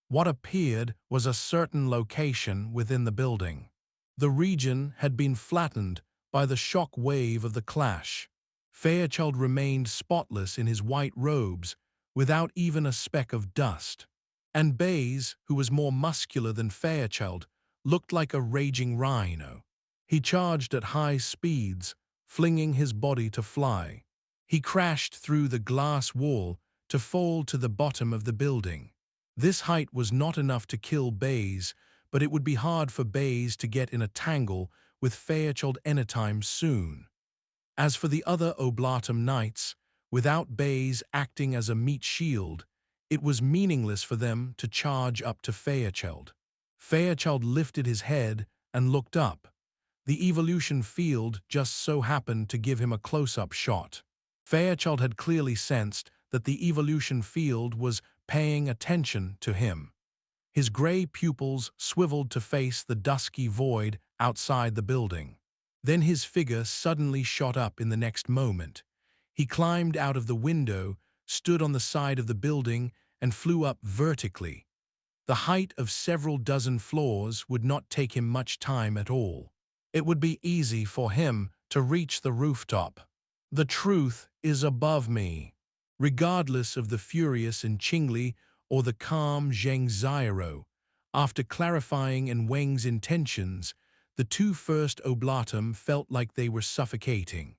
What appeared was a certain location within the building. The region had been flattened by the shock wave of the clash. Fairchild remained spotless in his white robes, without even a speck of dust. And Baze, who was more muscular than Fairchild, looked like a raging rhino. He charged at high speeds, flinging his body to fly. He crashed through the glass wall to fall to the bottom of the building. This height was not enough to kill Baze, but it would be hard for Baze to get in a tangle with Fairchild anytime soon. As for the other Oblatum knights, without Baze acting as a meat shield, it was meaningless for them to charge up to Fairchild. Fairchild lifted his head and looked up. The evolution field just so happened to give him a close-up shot. Fairchild had clearly sensed that the evolution field was paying attention to him. His gray pupils swiveled to face the dusky void outside the building. Then his figure suddenly shot up in the next moment. He climbed out of the window, stood on the side of the building, and flew up vertically. The height of several dozen floors would not take him much time at all. It would be easy for him to reach the rooftop. The truth is above me. Regardless of the furious Nqingli or the calm Zheng Xiaoro, after clarifying Weng's intentions, the two First Oblatum felt like they were suffocating.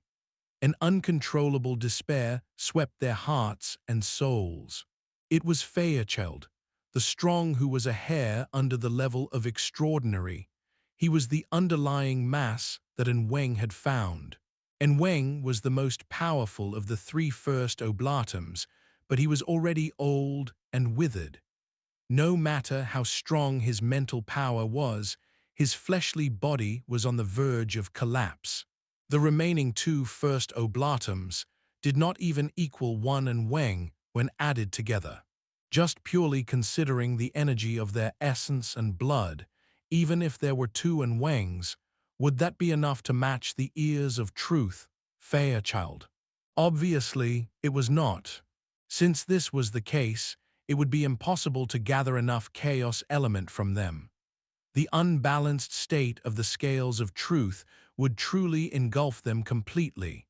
An uncontrollable despair swept their hearts and souls. It was Fairchild, the strong who was a hair under the level of extraordinary. He was the underlying mass that Weng had found. Weng was the most powerful of the three First Oblatums, but he was already old and withered. No matter how strong his mental power was, his fleshly body was on the verge of collapse. The remaining two First Oblatums did not even equal Weng when added together. Just purely considering the energy of their essence and blood, even if there were two Wengs, would that be enough to match the ears of truth, Fairchild? Obviously, it was not. Since this was the case, it would be impossible to gather enough chaos element from them. The unbalanced state of the scales of truth would truly engulf them completely.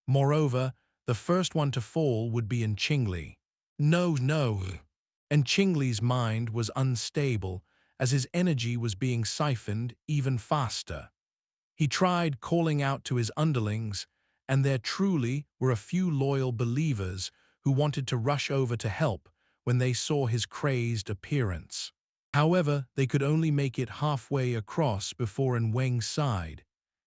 Moreover, the first one to fall would be Nqingli. No. Nqingli's mind was unstable, as his energy was being siphoned even faster. He tried calling out to his underlings, and there truly were a few loyal believers who wanted to rush over to help when they saw his crazed appearance. However, they could only make it halfway across before Weng sighed.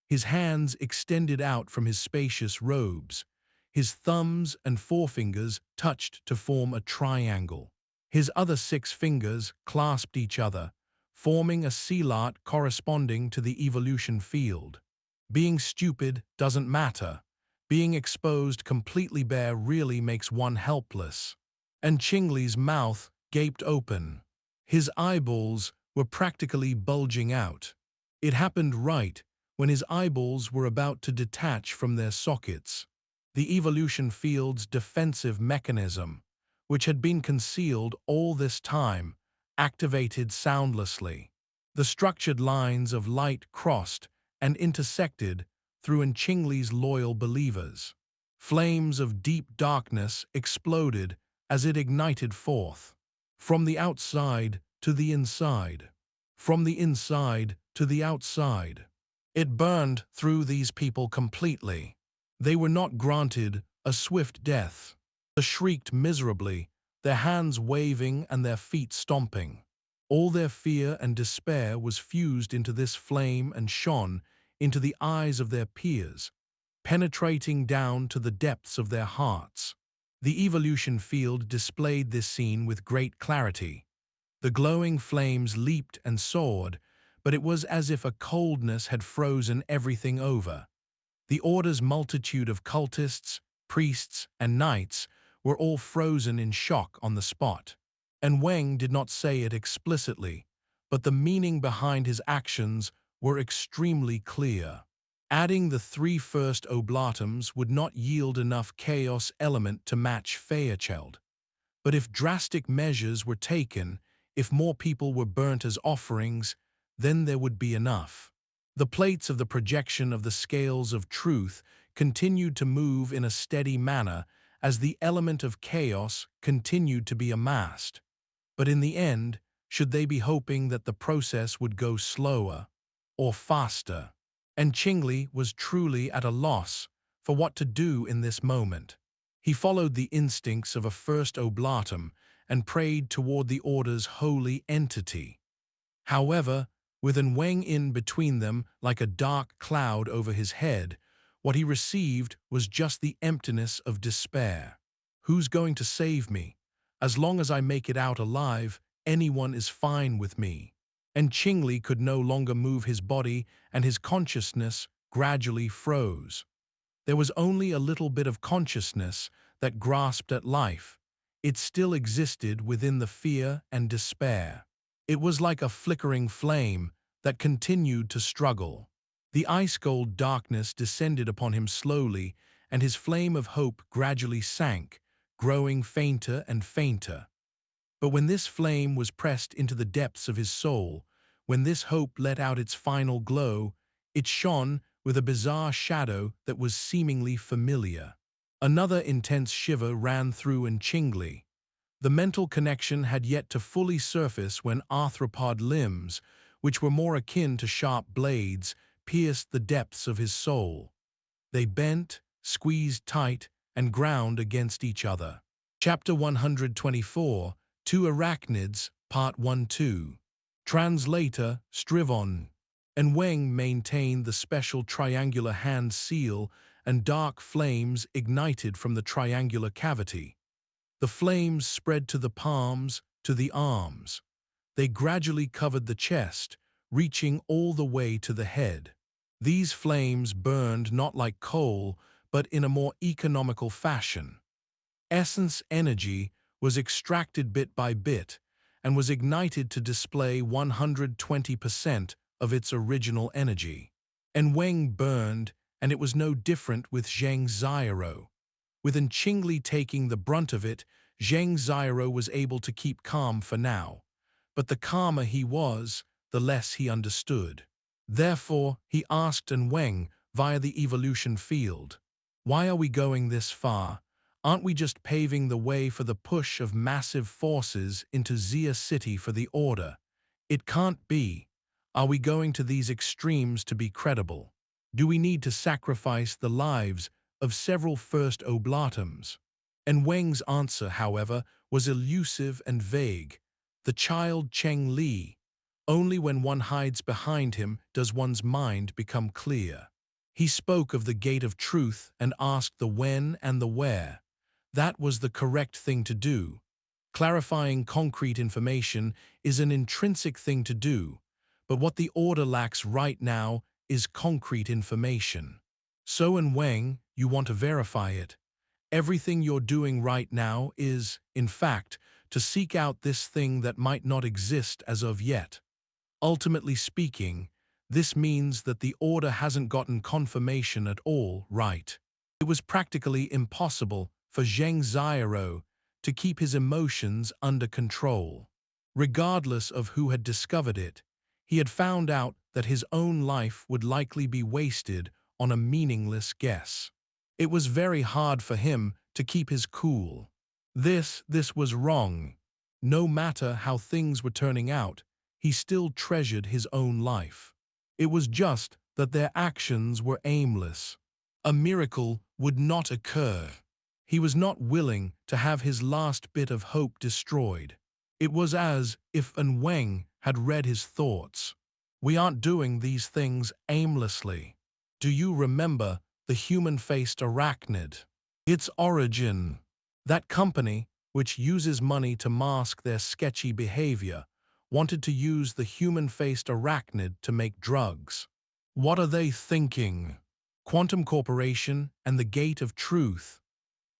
His hands extended out from his spacious robes. His thumbs and forefingers touched to form a triangle. His other 6 fingers clasped each other, forming a sealant corresponding to the evolution field. Being stupid doesn't matter. Being exposed completely bare really makes one helpless. And Qingli's mouth gaped open. His eyeballs were practically bulging out. It happened right when his eyeballs were about to detach from their sockets. The evolution field's defensive mechanism, which had been concealed all this time, activated soundlessly. The structured lines of light crossed and intersected through Qingli's loyal believers. Flames of deep darkness exploded as it ignited forth. From the outside to the inside. From the inside to the outside. It burned through these people completely. They were not granted a swift death. They shrieked miserably, their hands waving and their feet stomping. All their fear and despair was fused into this flame and shone into the eyes of their peers, penetrating down to the depths of their hearts. The evolution field displayed this scene with great clarity. The glowing flames leaped and soared, but it was as if a coldness had frozen everything over. The Order's multitude of cultists, priests, and knights were all frozen in shock on the spot. And Weng did not say it explicitly, but the meaning behind his actions were extremely clear. Adding the 3 First Oblatums would not yield enough chaos element to match Fairchild. But if drastic measures were taken, if more people were burnt as offerings, then there would be enough. The plates of the projection of the scales of truth continued to move in a steady manner as the element of chaos continued to be amassed. But in the end, should they be hoping that the process would go slower or faster? And Qingli was truly at a loss for what to do in this moment. He followed the instincts of a First Oblatum and prayed toward the Order's holy entity. However, with an Weng in between them like a dark cloud over his head, what he received was just the emptiness of despair. Who's going to save me? As long as I make it out alive, anyone is fine with me. And Qingli could no longer move his body, and his consciousness gradually froze. There was only a little bit of consciousness that grasped at life. It still existed within the fear and despair. It was like a flickering flame that continued to struggle. The ice-cold darkness descended upon him slowly, and his flame of hope gradually sank, growing fainter and fainter. But when this flame was pressed into the depths of his soul, when this hope let out its final glow, it shone with a bizarre shadow that was seemingly familiar. Another intense shiver ran through Qingli. The mental connection had yet to fully surface when arthropod limbs, which were more akin to sharp blades, pierced the depths of his soul. They bent, squeezed tight, and ground against each other. Chapter 124, 2 Arachnids, Part 1-2. Translator, Strivon. And Weng maintained the special triangular hand seal, and dark flames ignited from the triangular cavity. The flames spread to the palms, to the arms. They gradually covered the chest, reaching all the way to the head. These flames burned not like coal, but in a more economical fashion. Essence energy was extracted bit by bit, and was ignited to display 120% of its original energy. And Weng burned, and it was no different with Zheng Xiaoro. With Qingli taking the brunt of it, Zheng Xiaoro was able to keep calm for now. But the calmer he was, the less he understood. Therefore, he asked Weng via the evolution field, "Why are we going this far? Aren't we just paving the way for the push of massive forces into Xia City for the Order? It can't be. Are we going to these extremes to be credible? Do we need to sacrifice the lives of several First Oblatums?" And Weng's answer, however, was elusive and vague. The child Cheng Li. Only when one hides behind him does one's mind become clear. He spoke of the gate of truth and asked the when and the where. That was the correct thing to do. Clarifying concrete information is an intrinsic thing to do, but what the order lacks right now is concrete information. So in Weng, you want to verify it. Everything you're doing right now is, in fact, to seek out this thing that might not exist as of yet. Ultimately speaking, this means that the order hasn't gotten confirmation at all right. It was practically impossible for Zheng Xiaoro to keep his emotions under control. Regardless of who had discovered it, he had found out that his own life would likely be wasted on a meaningless guess. It was very hard for him to keep his cool. This was wrong. No matter how things were turning out, he still treasured his own life. It was just that their actions were aimless. A miracle would not occur. He was not willing to have his last bit of hope destroyed. It was as if Weng had read his thoughts. We aren't doing these things aimlessly. Do you remember the Human-Faced Arachnid? Its origin. That company, which uses money to mask their sketchy behavior, wanted to use the Human-Faced Arachnid to make drugs. What are they thinking? Quantum Corporation and the Gate of Truth.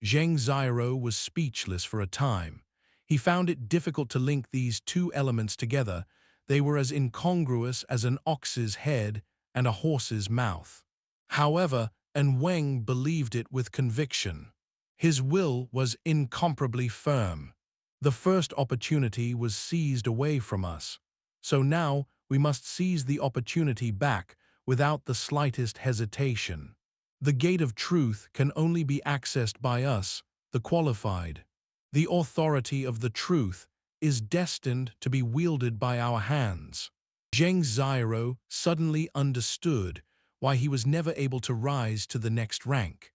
Zheng Xiaoro was speechless for a time. He found it difficult to link these two elements together. They were as incongruous as an ox's head and a horse's mouth. However, Weng believed it with conviction. His will was incomparably firm. The first opportunity was seized away from us, so now we must seize the opportunity back without the slightest hesitation. The gate of truth can only be accessed by us, the qualified. The authority of the truth is destined to be wielded by our hands. Zheng Xiaoro suddenly understood why he was never able to rise to the next rank.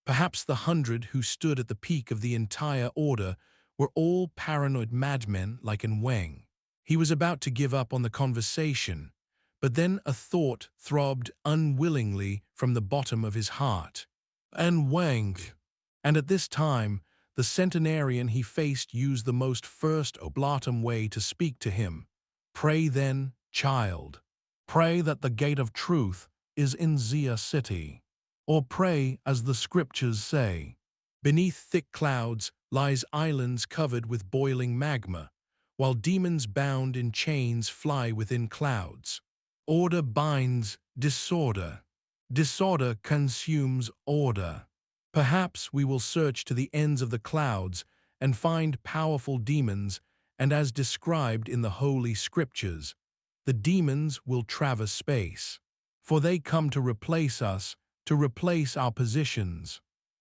Perhaps the 100 who stood at the peak of the entire order were all paranoid madmen like Weng. He was about to give up on the conversation, but then a thought throbbed unwillingly from the bottom of his heart. Weng. And at this time, the centenarian he faced used the most First Oblatum way to speak to him. Pray then, child. Pray that the gate of truth is in Xia City. Or pray as the scriptures say. Beneath thick clouds lies islands covered with boiling magma, while demons bound in chains fly within clouds. Order binds disorder. Disorder consumes order. Perhaps we will search to the ends of the clouds and find powerful demons, and as described in the Holy Scriptures, the demons will traverse space. For they come to replace us, to replace our positions.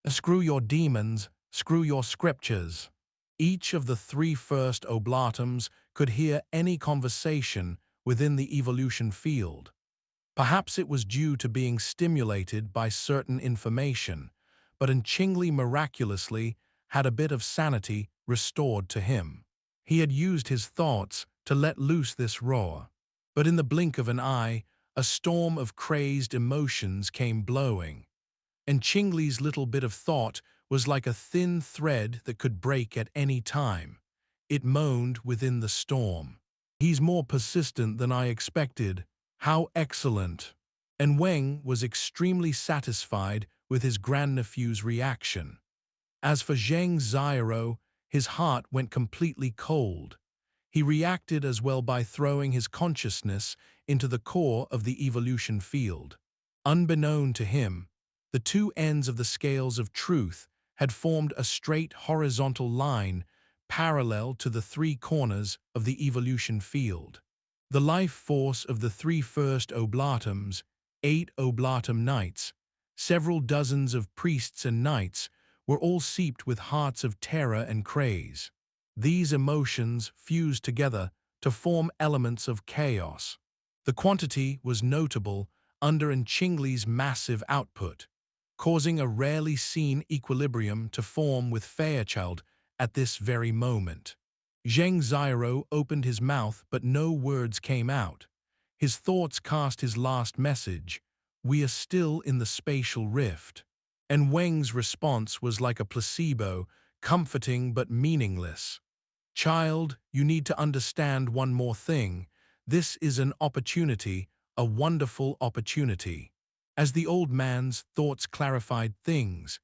Screw your demons, screw your scriptures. Each of the 3 First Oblatums could hear any conversation within the evolution field. Perhaps it was due to being stimulated by certain information, but Chingli miraculously had a bit of sanity restored to him. He had used his thoughts to let loose this roar. But in the blink of an eye, a storm of crazed emotions came blowing. And Chingli's little bit of thought was like a thin thread that could break at any time. It moaned within the storm. He's more persistent than I expected. How excellent. And Weng was extremely satisfied with his grandnephew's reaction. As for Zheng Xiaoro, his heart went completely cold. He reacted as well by throwing his consciousness into the core of the evolution field. Unbeknown to him, the 2 ends of the scales of truth had formed a straight horizontal line parallel to the 3 corners of the evolution field. The life force of the 3 First Oblatums, 8 Oblatum knights, several dozens of priests and knights were all seeped with hearts of terror and craze. These emotions fused together to form elements of chaos. The quantity was notable under Chingli's massive output, causing a rarely seen equilibrium to form with Fairchild at this very moment. Zheng Xiaoro opened his mouth, but no words came out. His thoughts cast his last message: we are still in the spatial rift. And Weng's response was like a placebo, comforting but meaningless. Child, you need to understand one more thing. This is an opportunity, a wonderful opportunity. As the old man's thoughts clarified things,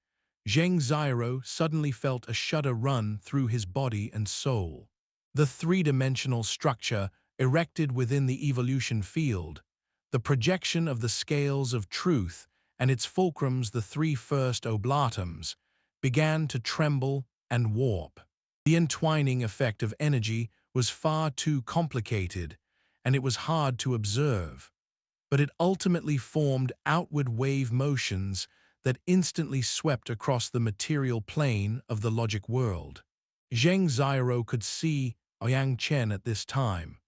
Zheng Zhiro suddenly felt a shudder run through his body and soul. The three-dimensional structure erected within the evolution field, the projection of the scales of truth and its fulcrums, the three First Oblatums, began to tremble and warp. The entwining effect of energy was far too complicated, and it was hard to observe, but it ultimately formed outward wave motions that instantly swept across the material plane of the logic world. Zheng Zhiro could see Ouyang Chen at this time.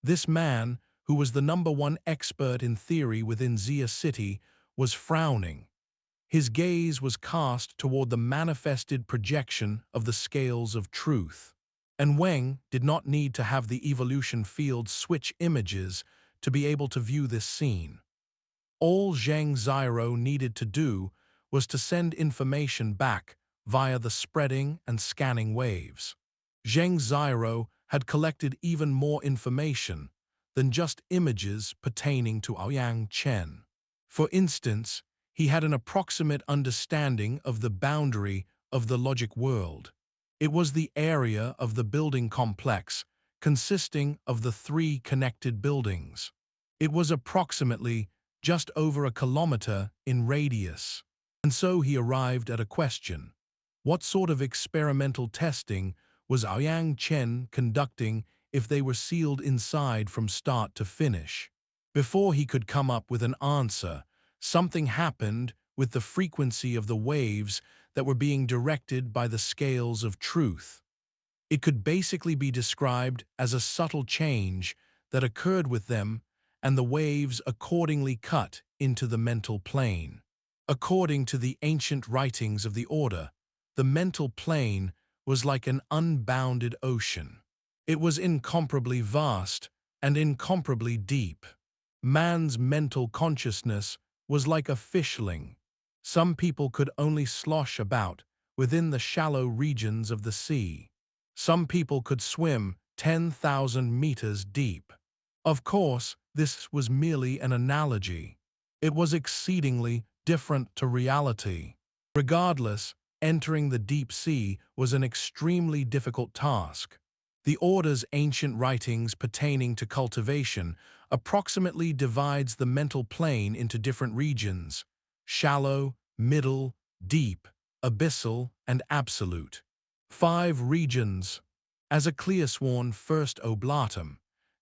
This man, who was the #1 expert in theory within Xia City, was frowning. His gaze was cast toward the manifested projection of the scales of truth. And Weng did not need to have the evolution field switch images to be able to view this scene. All Zheng Zhiro needed to do was to send information back via the spreading and scanning waves. Zheng Zhiro had collected even more information than just images pertaining to Ouyang Chen. For instance, he had an approximate understanding of the boundary of the logic world. It was the area of the building complex consisting of the three connected buildings. It was approximately just over a kilometer in radius. And so he arrived at a question. What sort of experimental testing was Ouyang Chen conducting if they were sealed inside from start to finish? Before he could come up with an answer, something happened with the frequency of the waves that were being directed by the scales of truth. It could basically be described as a subtle change that occurred with them, and the waves accordingly cut into the mental plane. According to the ancient writings of the order, the mental plane was like an unbounded ocean. It was incomparably vast and incomparably deep. Man's mental consciousness was like a fishling. Some people could only slosh about within the shallow regions of the sea. Some people could swim 10,000 meters deep. Of course, this was merely an analogy. It was exceedingly different to reality. Regardless, entering the deep sea was an extremely difficult task. The Order's ancient writings pertaining to cultivation approximately divides the mental plane into different regions: shallow, middle, deep, abyssal, and absolute. 5 regions. As a clear-sworn First Oblatum,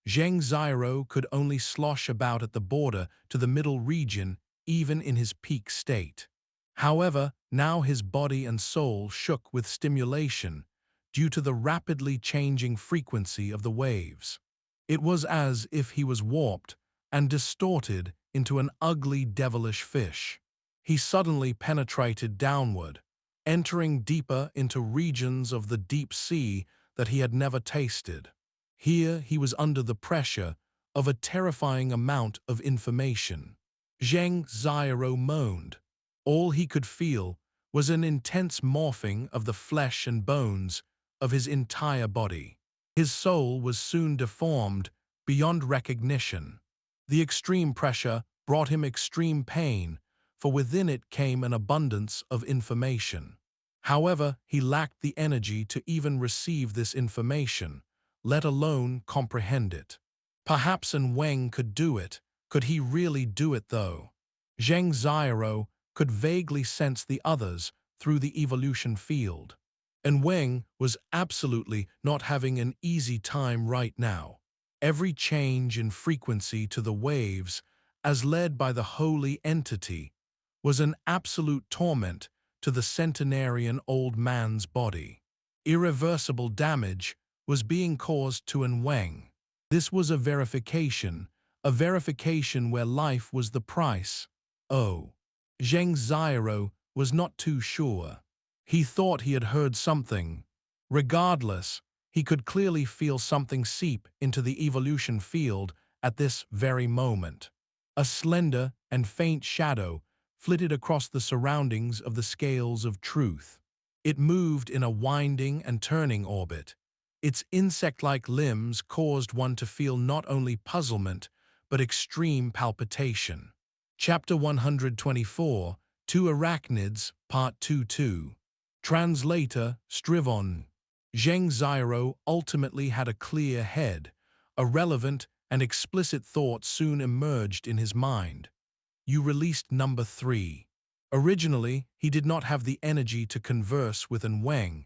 Zheng Zhiro could only slosh about at the border to the middle region even in his peak state. However, now his body and soul shook with stimulation due to the rapidly changing frequency of the waves. It was as if he was warped and distorted into an ugly, devilish fish. He suddenly penetrated downward, entering deeper into regions of the deep sea that he had never tasted. Here he was under the pressure of a terrifying amount of information. Zheng Zhiro moaned. All he could feel was an intense morphing of the flesh and bones of his entire body. His soul was soon deformed beyond recognition. The extreme pressure brought him extreme pain, for within it came an abundance of information. However, he lacked the energy to even receive this information, let alone comprehend it. Perhaps an Weng could do it. Could he really do it, though? Zheng Zhiro could vaguely sense the others through the evolution field. And Weng was absolutely not having an easy time right now. Every change in frequency to the waves, as led by the holy entity, was an absolute torment to the centenarian old man's body. Irreversible damage was being caused to an Weng. This was a verification where life was the price. Oh. Zheng Zhiro was not too sure. He thought he had heard something. Regardless, he could clearly feel something seep into the evolution field at this very moment. A slender and faint shadow flitted across the surroundings of the scales of truth. It moved in a winding and turning orbit, Its insect-like limbs caused one to feel not only puzzlement, but extreme palpitation. Chapter 124, Two Arachnids, Part 2-2. Translator, Strivon. Zheng Xiao ultimately had a clear head. A relevant and explicit thought soon emerged in his mind. You released number 3. Originally, he did not have the energy to converse with an Weng,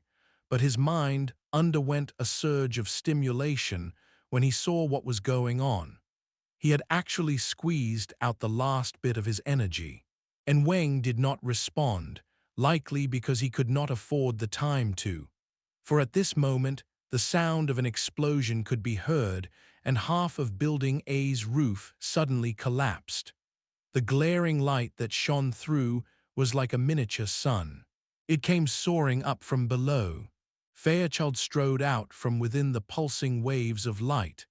but his mind underwent a surge of stimulation when he saw what was going on. He had actually squeezed out the last bit of his energy. And Weng did not respond, likely because he could not afford the time to. For at this moment, the sound of an explosion could be heard, and half of Building A's roof suddenly collapsed. The glaring light that shone through was like a miniature sun. It came soaring up from below. Fairchild strode out from within the pulsing waves of light.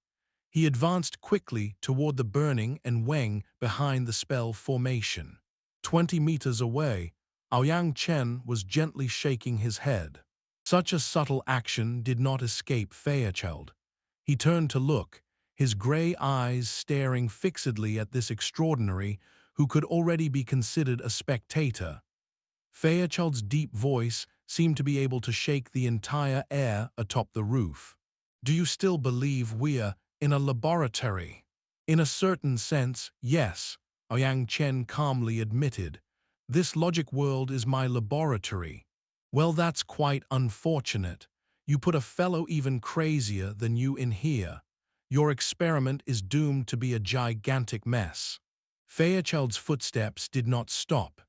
He advanced quickly toward the burning and Weng behind the spell formation. 20 meters away, Ouyang Chen was gently shaking his head. Such a subtle action did not escape Fairchild. He turned to look, his gray eyes staring fixedly at this extraordinary who could already be considered a spectator. Fairchild's deep voice seemed to be able to shake the entire air atop the roof. Do you still believe we're in a laboratory? In a certain sense, yes, Ouyang Chen calmly admitted. This logic world is my laboratory. Well, that's quite unfortunate. You put a fellow even crazier than you in here. Your experiment is doomed to be a gigantic mess. Fairchild's footsteps did not stop.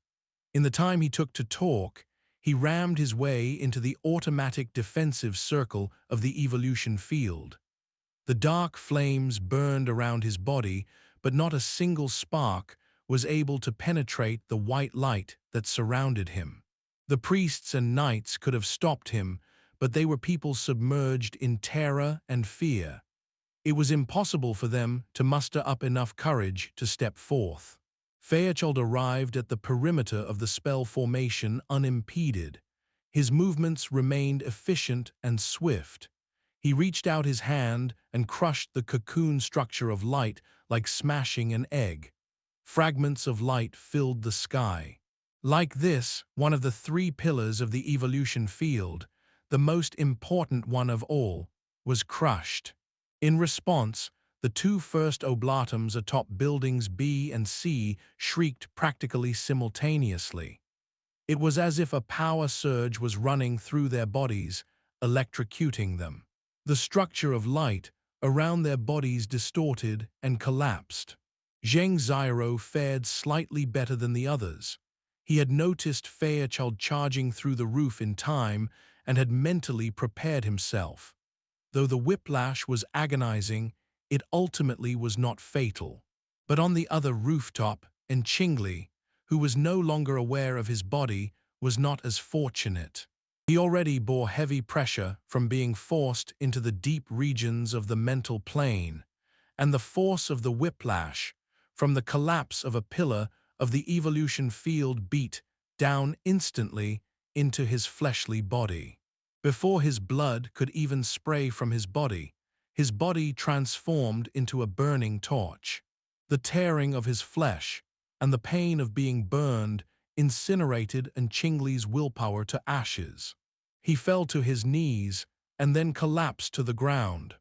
In the time he took to talk, he rammed his way into the automatic defensive circle of the evolution field. The dark flames burned around his body, but not a single spark was able to penetrate the white light that surrounded him. The priests and knights could have stopped him, but they were people submerged in terror and fear. It was impossible for them to muster up enough courage to step forth. Fairchild arrived at the perimeter of the spell formation unimpeded. His movements remained efficient and swift. He reached out his hand and crushed the cocoon structure of light like smashing an egg. Fragments of light filled the sky. Like this, one of the 3 pillars of the evolution field, the most important one of all, was crushed. In response, the 2 First Oblatums atop buildings B and C shrieked practically simultaneously. It was as if a power surge was running through their bodies, electrocuting them. The structure of light around their bodies distorted and collapsed. Zheng Xiao fared slightly better than the others. He had noticed Fairchild charging through the roof in time and had mentally prepared himself. Though the whiplash was agonizing, it ultimately was not fatal. But on the other rooftop, Qingli, who was no longer aware of his body, was not as fortunate. He already bore heavy pressure from being forced into the deep regions of the mental plane, and the force of the whiplash, from the collapse of a pillar of the evolution field, beat down instantly into his fleshly body. Before his blood could even spray from his body transformed into a burning torch. The tearing of his flesh and the pain of being burned incinerated Qingli's willpower to ashes. He fell to his knees and then collapsed to the ground.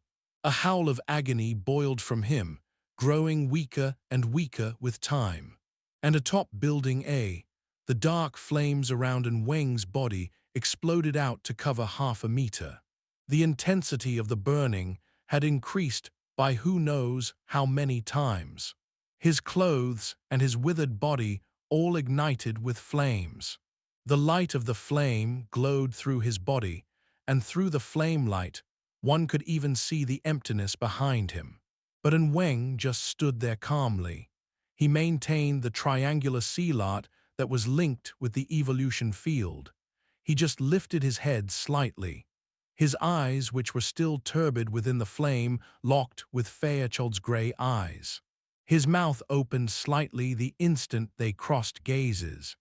A howl of agony boiled from him, growing weaker and weaker with time. And atop Building A, the dark flames around Weng's body exploded out to cover half a meter. The intensity of the burning had increased by who knows how many times. His clothes and his withered body all ignited with flames. The light of the flame glowed through his body, and through the flame light, one could even see the emptiness behind him. But Weng just stood there calmly. He maintained the triangular sealot that was linked with the evolution field. He just lifted his head slightly. His eyes, which were still turbid within the flame, locked with Fairchild's gray eyes. His mouth opened slightly the instant they crossed gazes.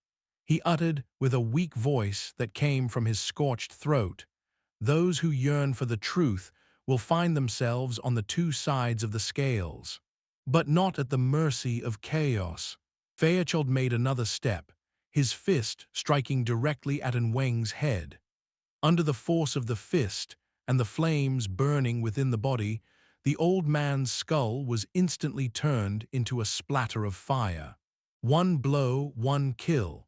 He uttered with a weak voice that came from his scorched throat, Those who yearn for the truth will find themselves on the two sides of the scales, but not at the mercy of chaos. Fairchild made another step, his fist striking directly at Weng's head. Under the force of the fist and the flames burning within the body, the old man's skull was instantly turned into a splatter of fire. One blow, one kill.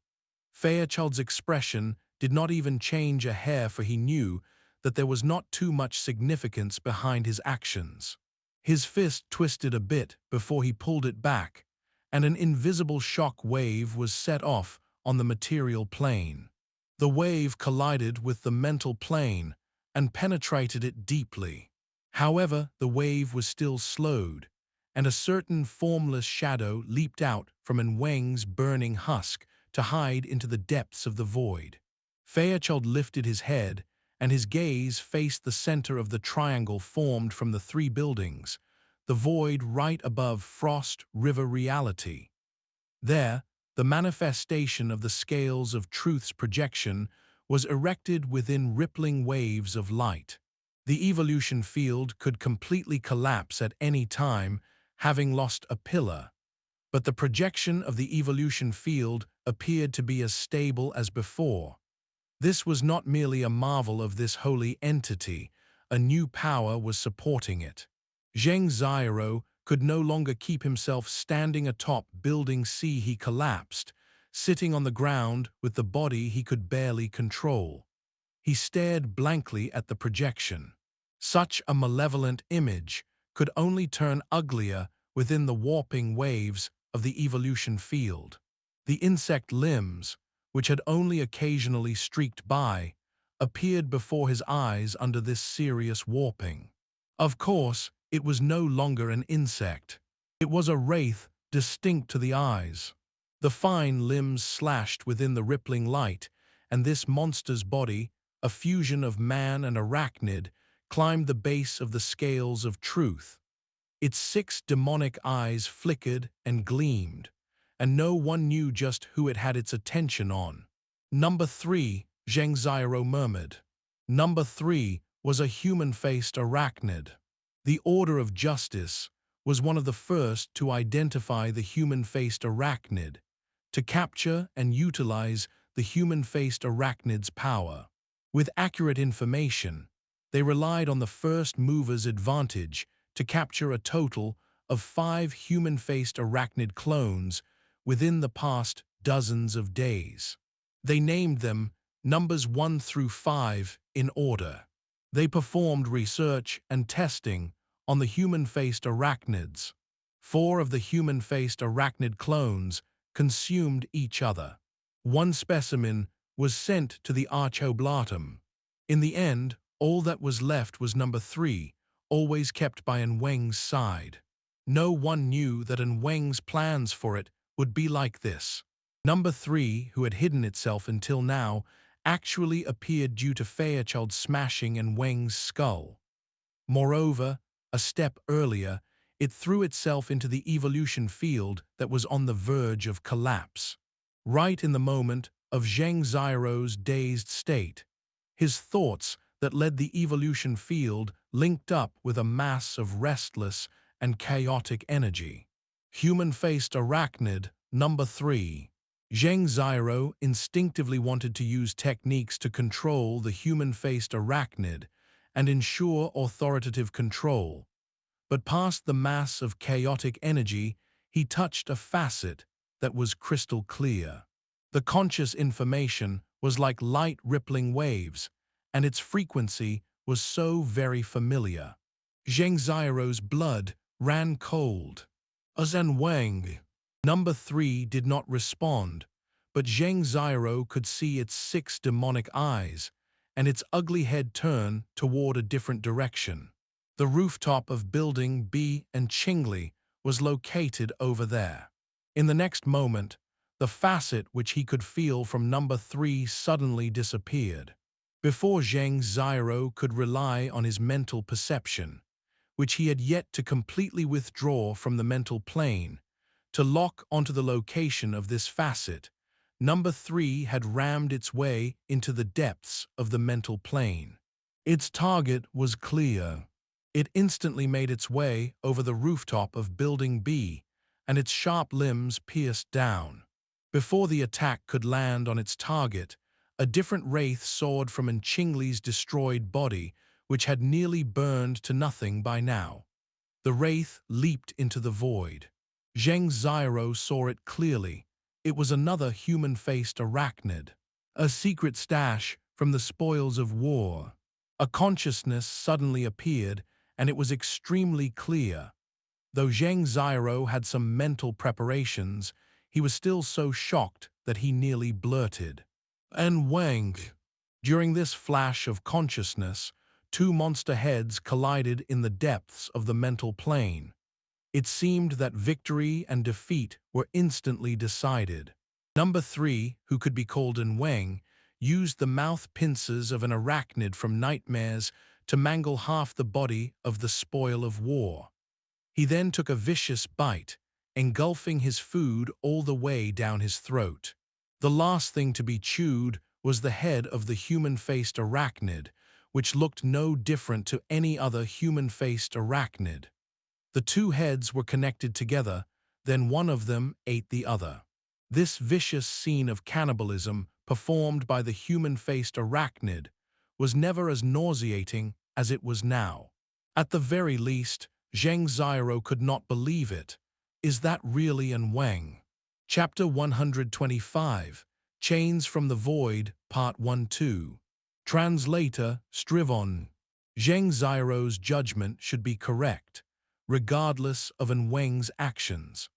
Fairchild's expression did not even change a hair, for he knew that there was not too much significance behind his actions. His fist twisted a bit before he pulled it back, and an invisible shock wave was set off on the material plane. The wave collided with the mental plane and penetrated it deeply. However, the wave was still slowed, and a certain formless shadow leaped out from Weng's burning husk to hide into the depths of the void. Fairchild lifted his head, and his gaze faced the center of the triangle formed from the three buildings, the void right above Frost River reality. There, the manifestation of the scales of truth's projection was erected within rippling waves of light. The evolution field could completely collapse at any time, having lost a pillar, but the projection of the evolution field appeared to be as stable as before. This was not merely a marvel of this holy entity, a new power was supporting it. Zheng Xiaoro could no longer keep himself standing atop building C. He collapsed, sitting on the ground with the body he could barely control. He stared blankly at the projection. Such a malevolent image could only turn uglier within the warping waves of the evolution field. The insect limbs, which had only occasionally streaked by, appeared before his eyes under this serious warping. Of course, it was no longer an insect. It was a wraith distinct to the eyes. The fine limbs slashed within the rippling light, and this monster's body, a fusion of man and arachnid, climbed the base of the scales of truth. Its 6 demonic eyes flickered and gleamed, and no one knew just who it had its attention on. Number 3, Zheng Xiaoro murmured. Number 3 was a human-faced arachnid. The Order of Justice was one of the first to identify the human-faced arachnid, to capture and utilize the human-faced arachnid's power. With accurate information, they relied on the first mover's advantage to capture a total of 5 human-faced arachnid clones within the past dozens of days. They named them numbers 1 through 5 in order. They performed research and testing on the human-faced arachnids. 4 of the human-faced arachnid clones consumed each other. 1 specimen was sent to the Oblatum. In the end, all that was left was number 3, always kept by Weng's side. No one knew that Weng's plans for it would be like this. Number 3, who had hidden itself until now, actually appeared due to Fairchild smashing Weng's skull. Moreover, a step earlier, it threw itself into the evolution field that was on the verge of collapse. Right in the moment of Zheng Xiaoro's dazed state, his thoughts that led the evolution field linked up with a mass of restless and chaotic energy. Human-faced arachnid, number 3. Zheng Xiaoro instinctively wanted to use techniques to control the human-faced arachnid and ensure authoritative control. But past the mass of chaotic energy, he touched a facet that was crystal clear. The conscious information was like light rippling waves, and its frequency was so very familiar. Zheng Xiaoro's blood ran cold. As Weng, number 3 did not respond, but Zheng Xiaoro could see its 6 demonic eyes, and its ugly head turn toward a different direction. The rooftop of Building B and Qingli was located over there. In the next moment, the facet which he could feel from number 3 suddenly disappeared. Before Zheng Xiaoro could rely on his mental perception, which he had yet to completely withdraw from the mental plane, to lock onto the location of this facet, number 3 had rammed its way into the depths of the mental plane. Its target was clear. It instantly made its way over the rooftop of Building B, and its sharp limbs pierced down. Before the attack could land on its target, a different wraith soared from Enchingly's destroyed body, which had nearly burned to nothing by now. The wraith leaped into the void. Zheng Xiaoro saw it clearly. It was another human-faced arachnid, a secret stash from the spoils of war. A consciousness suddenly appeared, and it was extremely clear. Though Zheng Xiaoro had some mental preparations, he was still so shocked that he nearly blurted, "And Weng!" During this flash of consciousness, two monster heads collided in the depths of the mental plane. It seemed that victory and defeat were instantly decided. Number 3, who could be called an Weng, used the mouth pincers of an arachnid from nightmares to mangle half the body of the spoil of war. He then took a vicious bite, engulfing his food all the way down his throat. The last thing to be chewed was the head of the human-faced arachnid, which looked no different to any other human-faced arachnid. The two heads were connected together, then one of them ate the other. This vicious scene of cannibalism performed by the human-faced arachnid was never as nauseating as it was now. At the very least, Zheng Xiaoro could not believe it. Is that really an Weng? Chapter 125, Chains from the Void, Part 1-2. Translator, Strivon. Zheng Xiaoro's judgment should be correct, regardless of an Weng's actions.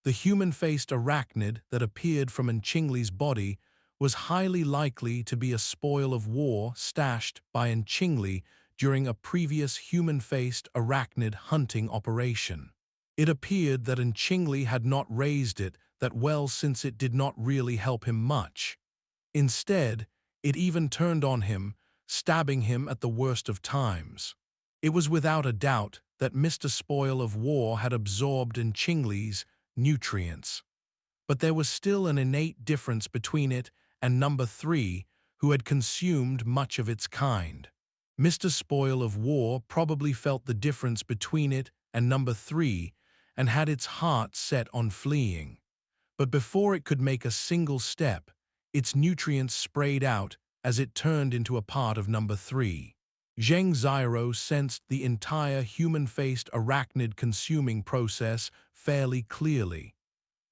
The human-faced arachnid that appeared from Enchingly's body was highly likely to be a spoil of war stashed by Enchingly during a previous human-faced arachnid hunting operation. It appeared that Enchingly had not raised it that well, since it did not really help him much. Instead, it even turned on him, stabbing him at the worst of times. It was without a doubt that Mr. Spoil of War had absorbed Enchingly's nutrients. But there was still an innate difference between it and number 3, who had consumed much of its kind. Mr. Spoil of War probably felt the difference between it and number 3 and had its heart set on fleeing. But before it could make a single step, its nutrients sprayed out as it turned into a part of number 3. Zheng Xiaoro sensed the entire human-faced arachnid consuming process fairly clearly.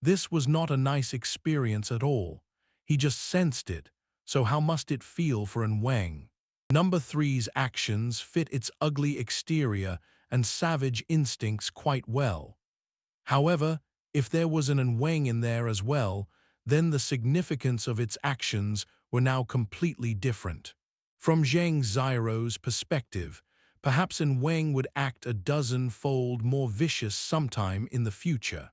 This was not a nice experience at all. He just sensed it, so how must it feel for an Weng? Number 3's actions fit its ugly exterior and savage instincts quite well. However, if there was an Weng in there as well, then the significance of its actions were now completely different. From Zheng Xiaoro's perspective, perhaps an Weng would act a dozen-fold more vicious sometime in the future.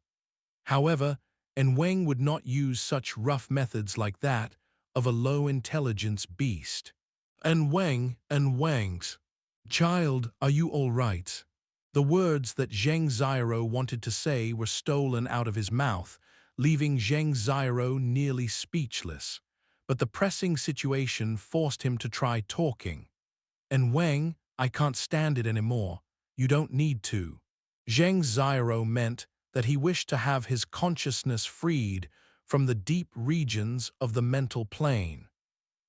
However, an Weng would not use such rough methods like that of a low-intelligence beast. An Wengs. Child, are you all right? The words that Zheng Xiaoro wanted to say were stolen out of his mouth, leaving Zheng Xiaoro nearly speechless. But the pressing situation forced him to try talking. "And Weng, I can't stand it anymore. You don't need to." Zheng Xiaoro meant that he wished to have his consciousness freed from the deep regions of the mental plane.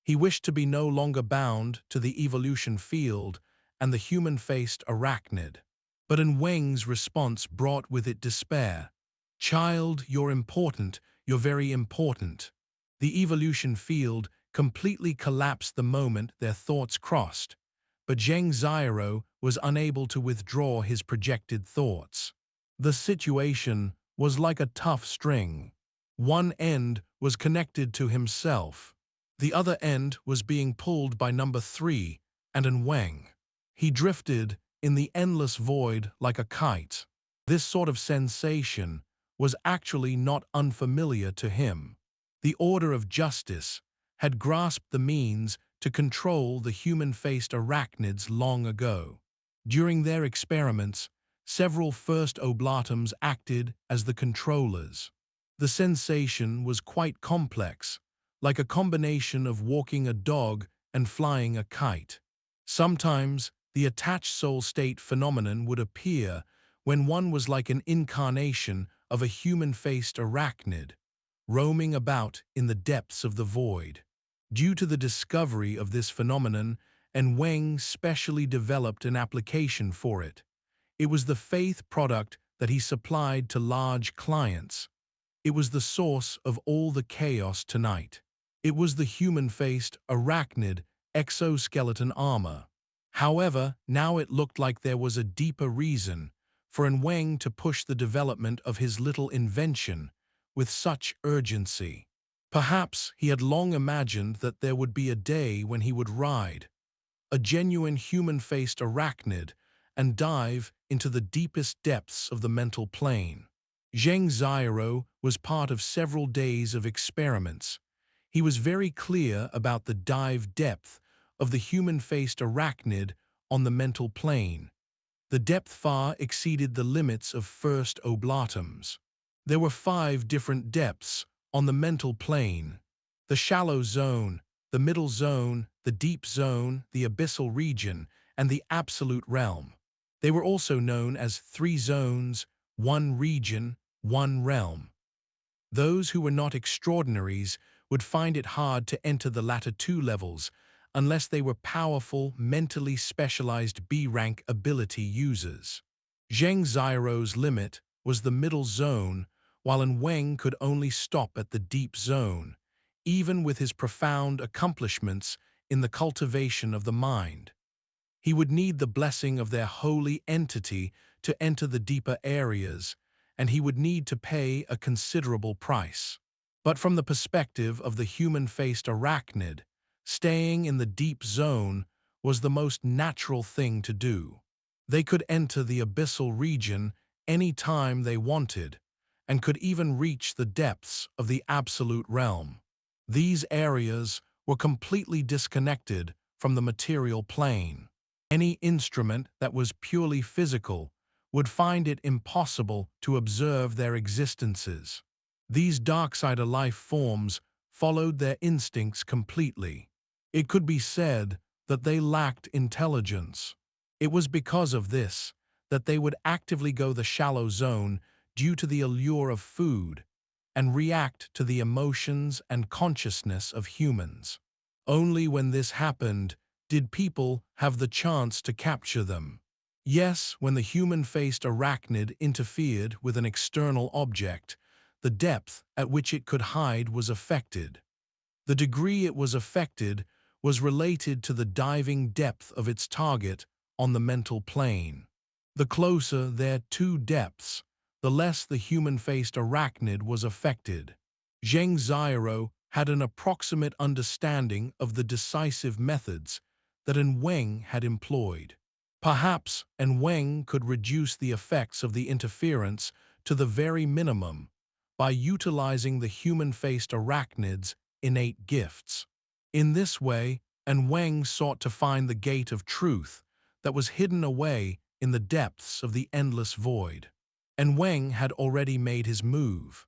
He wished to be no longer bound to the evolution field and the human-faced arachnid. But an Weng's response brought with it despair. "Child, you're important, you're very important." The evolution field completely collapsed the moment their thoughts crossed, but Zheng Xiaoro was unable to withdraw his projected thoughts. The situation was like a tough string. One end was connected to himself. The other end was being pulled by number 3 and an Weng. He drifted in the endless void like a kite. This sort of sensation was actually not unfamiliar to him. The Order of Justice had grasped the means to control the human-faced arachnids long ago. During their experiments, several First Oblatums acted as the controllers. The sensation was quite complex, like a combination of walking a dog and flying a kite. Sometimes, the attached soul state phenomenon would appear when one was like an incarnation of a human-faced arachnid, roaming about in the depths of the void. Due to the discovery of this phenomenon, and Weng specially developed an application for it. It was the faith product that he supplied to large clients. It was the source of all the chaos tonight. It was the human-faced arachnid exoskeleton armor. However, now it looked like there was a deeper reason for Weng to push the development of his little invention with such urgency. Perhaps he had long imagined that there would be a day when he would ride a genuine human-faced arachnid and dive into the deepest depths of the mental plane. Zheng Xiaoro was part of several days of experiments. He was very clear about the dive depth of the human-faced arachnid on the mental plane. The depth far exceeded the limits of First Oblatums. There were 5 different depths on the mental plane: the shallow zone, the middle zone, the deep zone, the abyssal region, and the absolute realm. They were also known as 3 zones, 1 region, 1 realm. Those who were not extraordinaries would find it hard to enter the latter 2 levels unless they were powerful, mentally specialized B-rank ability users. Zheng Xiaoro's limit was the middle zone, while Weng could only stop at the deep zone, even with his profound accomplishments in the cultivation of the mind. He would need the blessing of their holy entity to enter the deeper areas, and he would need to pay a considerable price. But from the perspective of the human-faced arachnid, staying in the deep zone was the most natural thing to do. They could enter the abyssal region any time they wanted, and could even reach the depths of the absolute realm. These areas were completely disconnected from the material plane. Any instrument that was purely physical would find it impossible to observe their existences. These dark-side life forms followed their instincts completely. It could be said that they lacked intelligence. It was because of this that they would actively go the shallow zone due to the allure of food and react to the emotions and consciousness of humans. Only when this happened did people have the chance to capture them. Yes, when the human-faced arachnid interfered with an external object, the depth at which it could hide was affected. The degree it was affected was related to the diving depth of its target on the mental plane. The closer their 2 depths, the less the human-faced arachnid was affected. Zheng Xiaoro had an approximate understanding of the decisive methods that Weng had employed. Perhaps Weng could reduce the effects of the interference to the very minimum by utilizing the human-faced arachnid's innate gifts. In this way, Weng sought to find the gate of truth that was hidden away in the depths of the endless void. Weng had already made his move.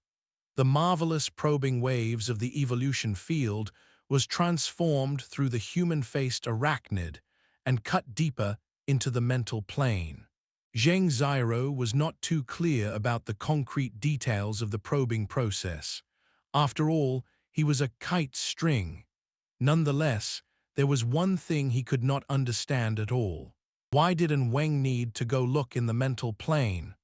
The marvelous probing waves of the evolution field was transformed through the human-faced arachnid and cut deeper into the mental plane. Zheng Xiaoro was not too clear about the concrete details of the probing process. After all, he was a kite string. Nonetheless, there was one thing he could not understand at all. Why did Weng need to go look in the mental plane?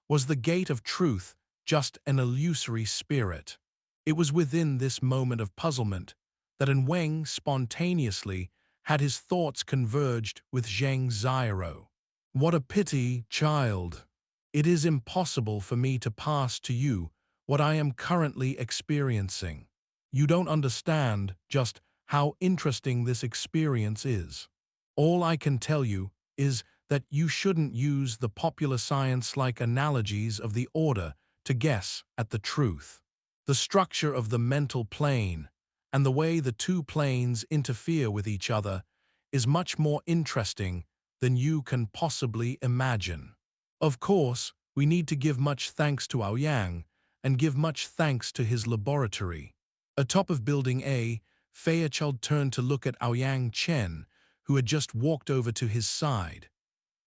Was the gate of truth just an illusory spirit? It was within this moment of puzzlement that Weng spontaneously had his thoughts converged with Zheng Xiaoro. What a pity, child. It is impossible for me to pass to you what I am currently experiencing. You don't understand just how interesting this experience is. All I can tell you is that you shouldn't use the popular science-like analogies of the order to guess at the truth. The structure of the mental plane and the way the 2 planes interfere with each other is much more interesting than you can possibly imagine. Of course, we need to give much thanks to Ouyang and give much thanks to his laboratory. Atop of Building A, Fairchild turned to look at Ouyang Chen, who had just walked over to his side.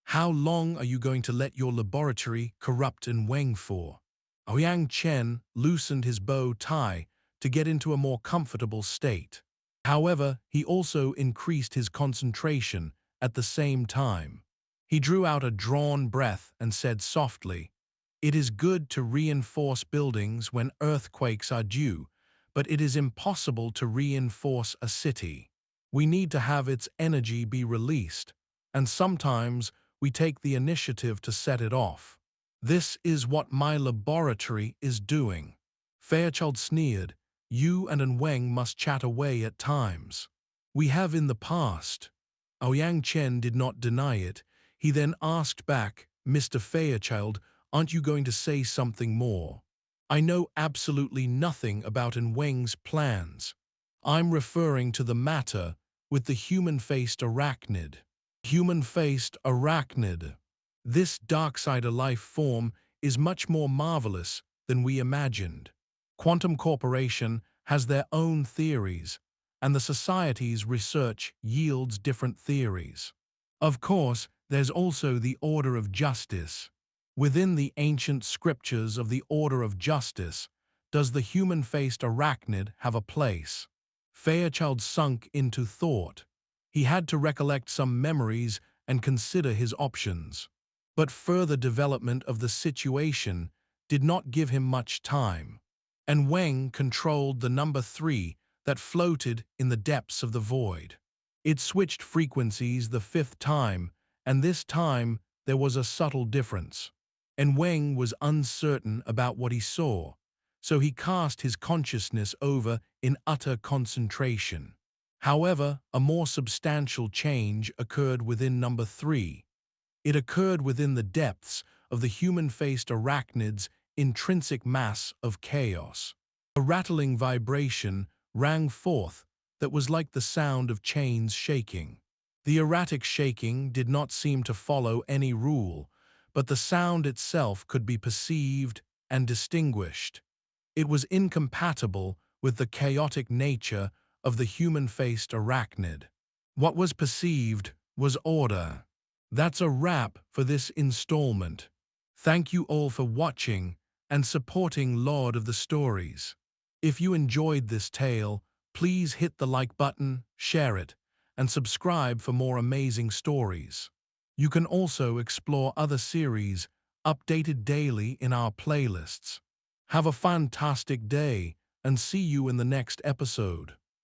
"How long are you going to let your laboratory corrupt Weng for?" Ouyang Chen loosened his bow tie to get into a more comfortable state. However, he also increased his concentration at the same time. He drew out a drawn breath and said softly, "It is good to reinforce buildings when earthquakes are due, but it is impossible to reinforce a city. We need to have its energy be released, and sometimes we take the initiative to set it off. This is what my laboratory is doing." Fairchild sneered. "You and Weng must chat away at times." "We have in the past." Ouyang Chen did not deny it. He then asked back, "Mr. Fairchild, aren't you going to say something more? I know absolutely nothing about Weng's plans. I'm referring to the matter with the human-faced arachnid." Human-faced arachnid. This dark-side life form is much more marvelous than we imagined. Quantum Corporation has their own theories, and the Society's research yields different theories. Of course, there's also the Order of Justice. Within the ancient scriptures of the Order of Justice, does the human-faced arachnid have a place? Fairchild sunk into thought. He had to recollect some memories and consider his options. But further development of the situation did not give him much time. And Weng controlled the number 3 that floated in the depths of the void. It switched frequencies the 5th time, and this time there was a subtle difference. And Weng was uncertain about what he saw, so he cast his consciousness over in utter concentration. However, a more substantial change occurred within number 3. It occurred within the depths of the human-faced arachnid's intrinsic mass of chaos. A rattling vibration rang forth that was like the sound of chains shaking. The erratic shaking did not seem to follow any rule, but the sound itself could be perceived and distinguished. It was incompatible with the chaotic nature of the human-faced arachnid. What was perceived was order. That's a wrap for this installment. Thank you all for watching and supporting Lord of the Stories. If you enjoyed this tale, please hit the like button, share it, and subscribe for more amazing stories. You can also explore other series updated daily in our playlists. Have a fantastic day and see you in the next episode.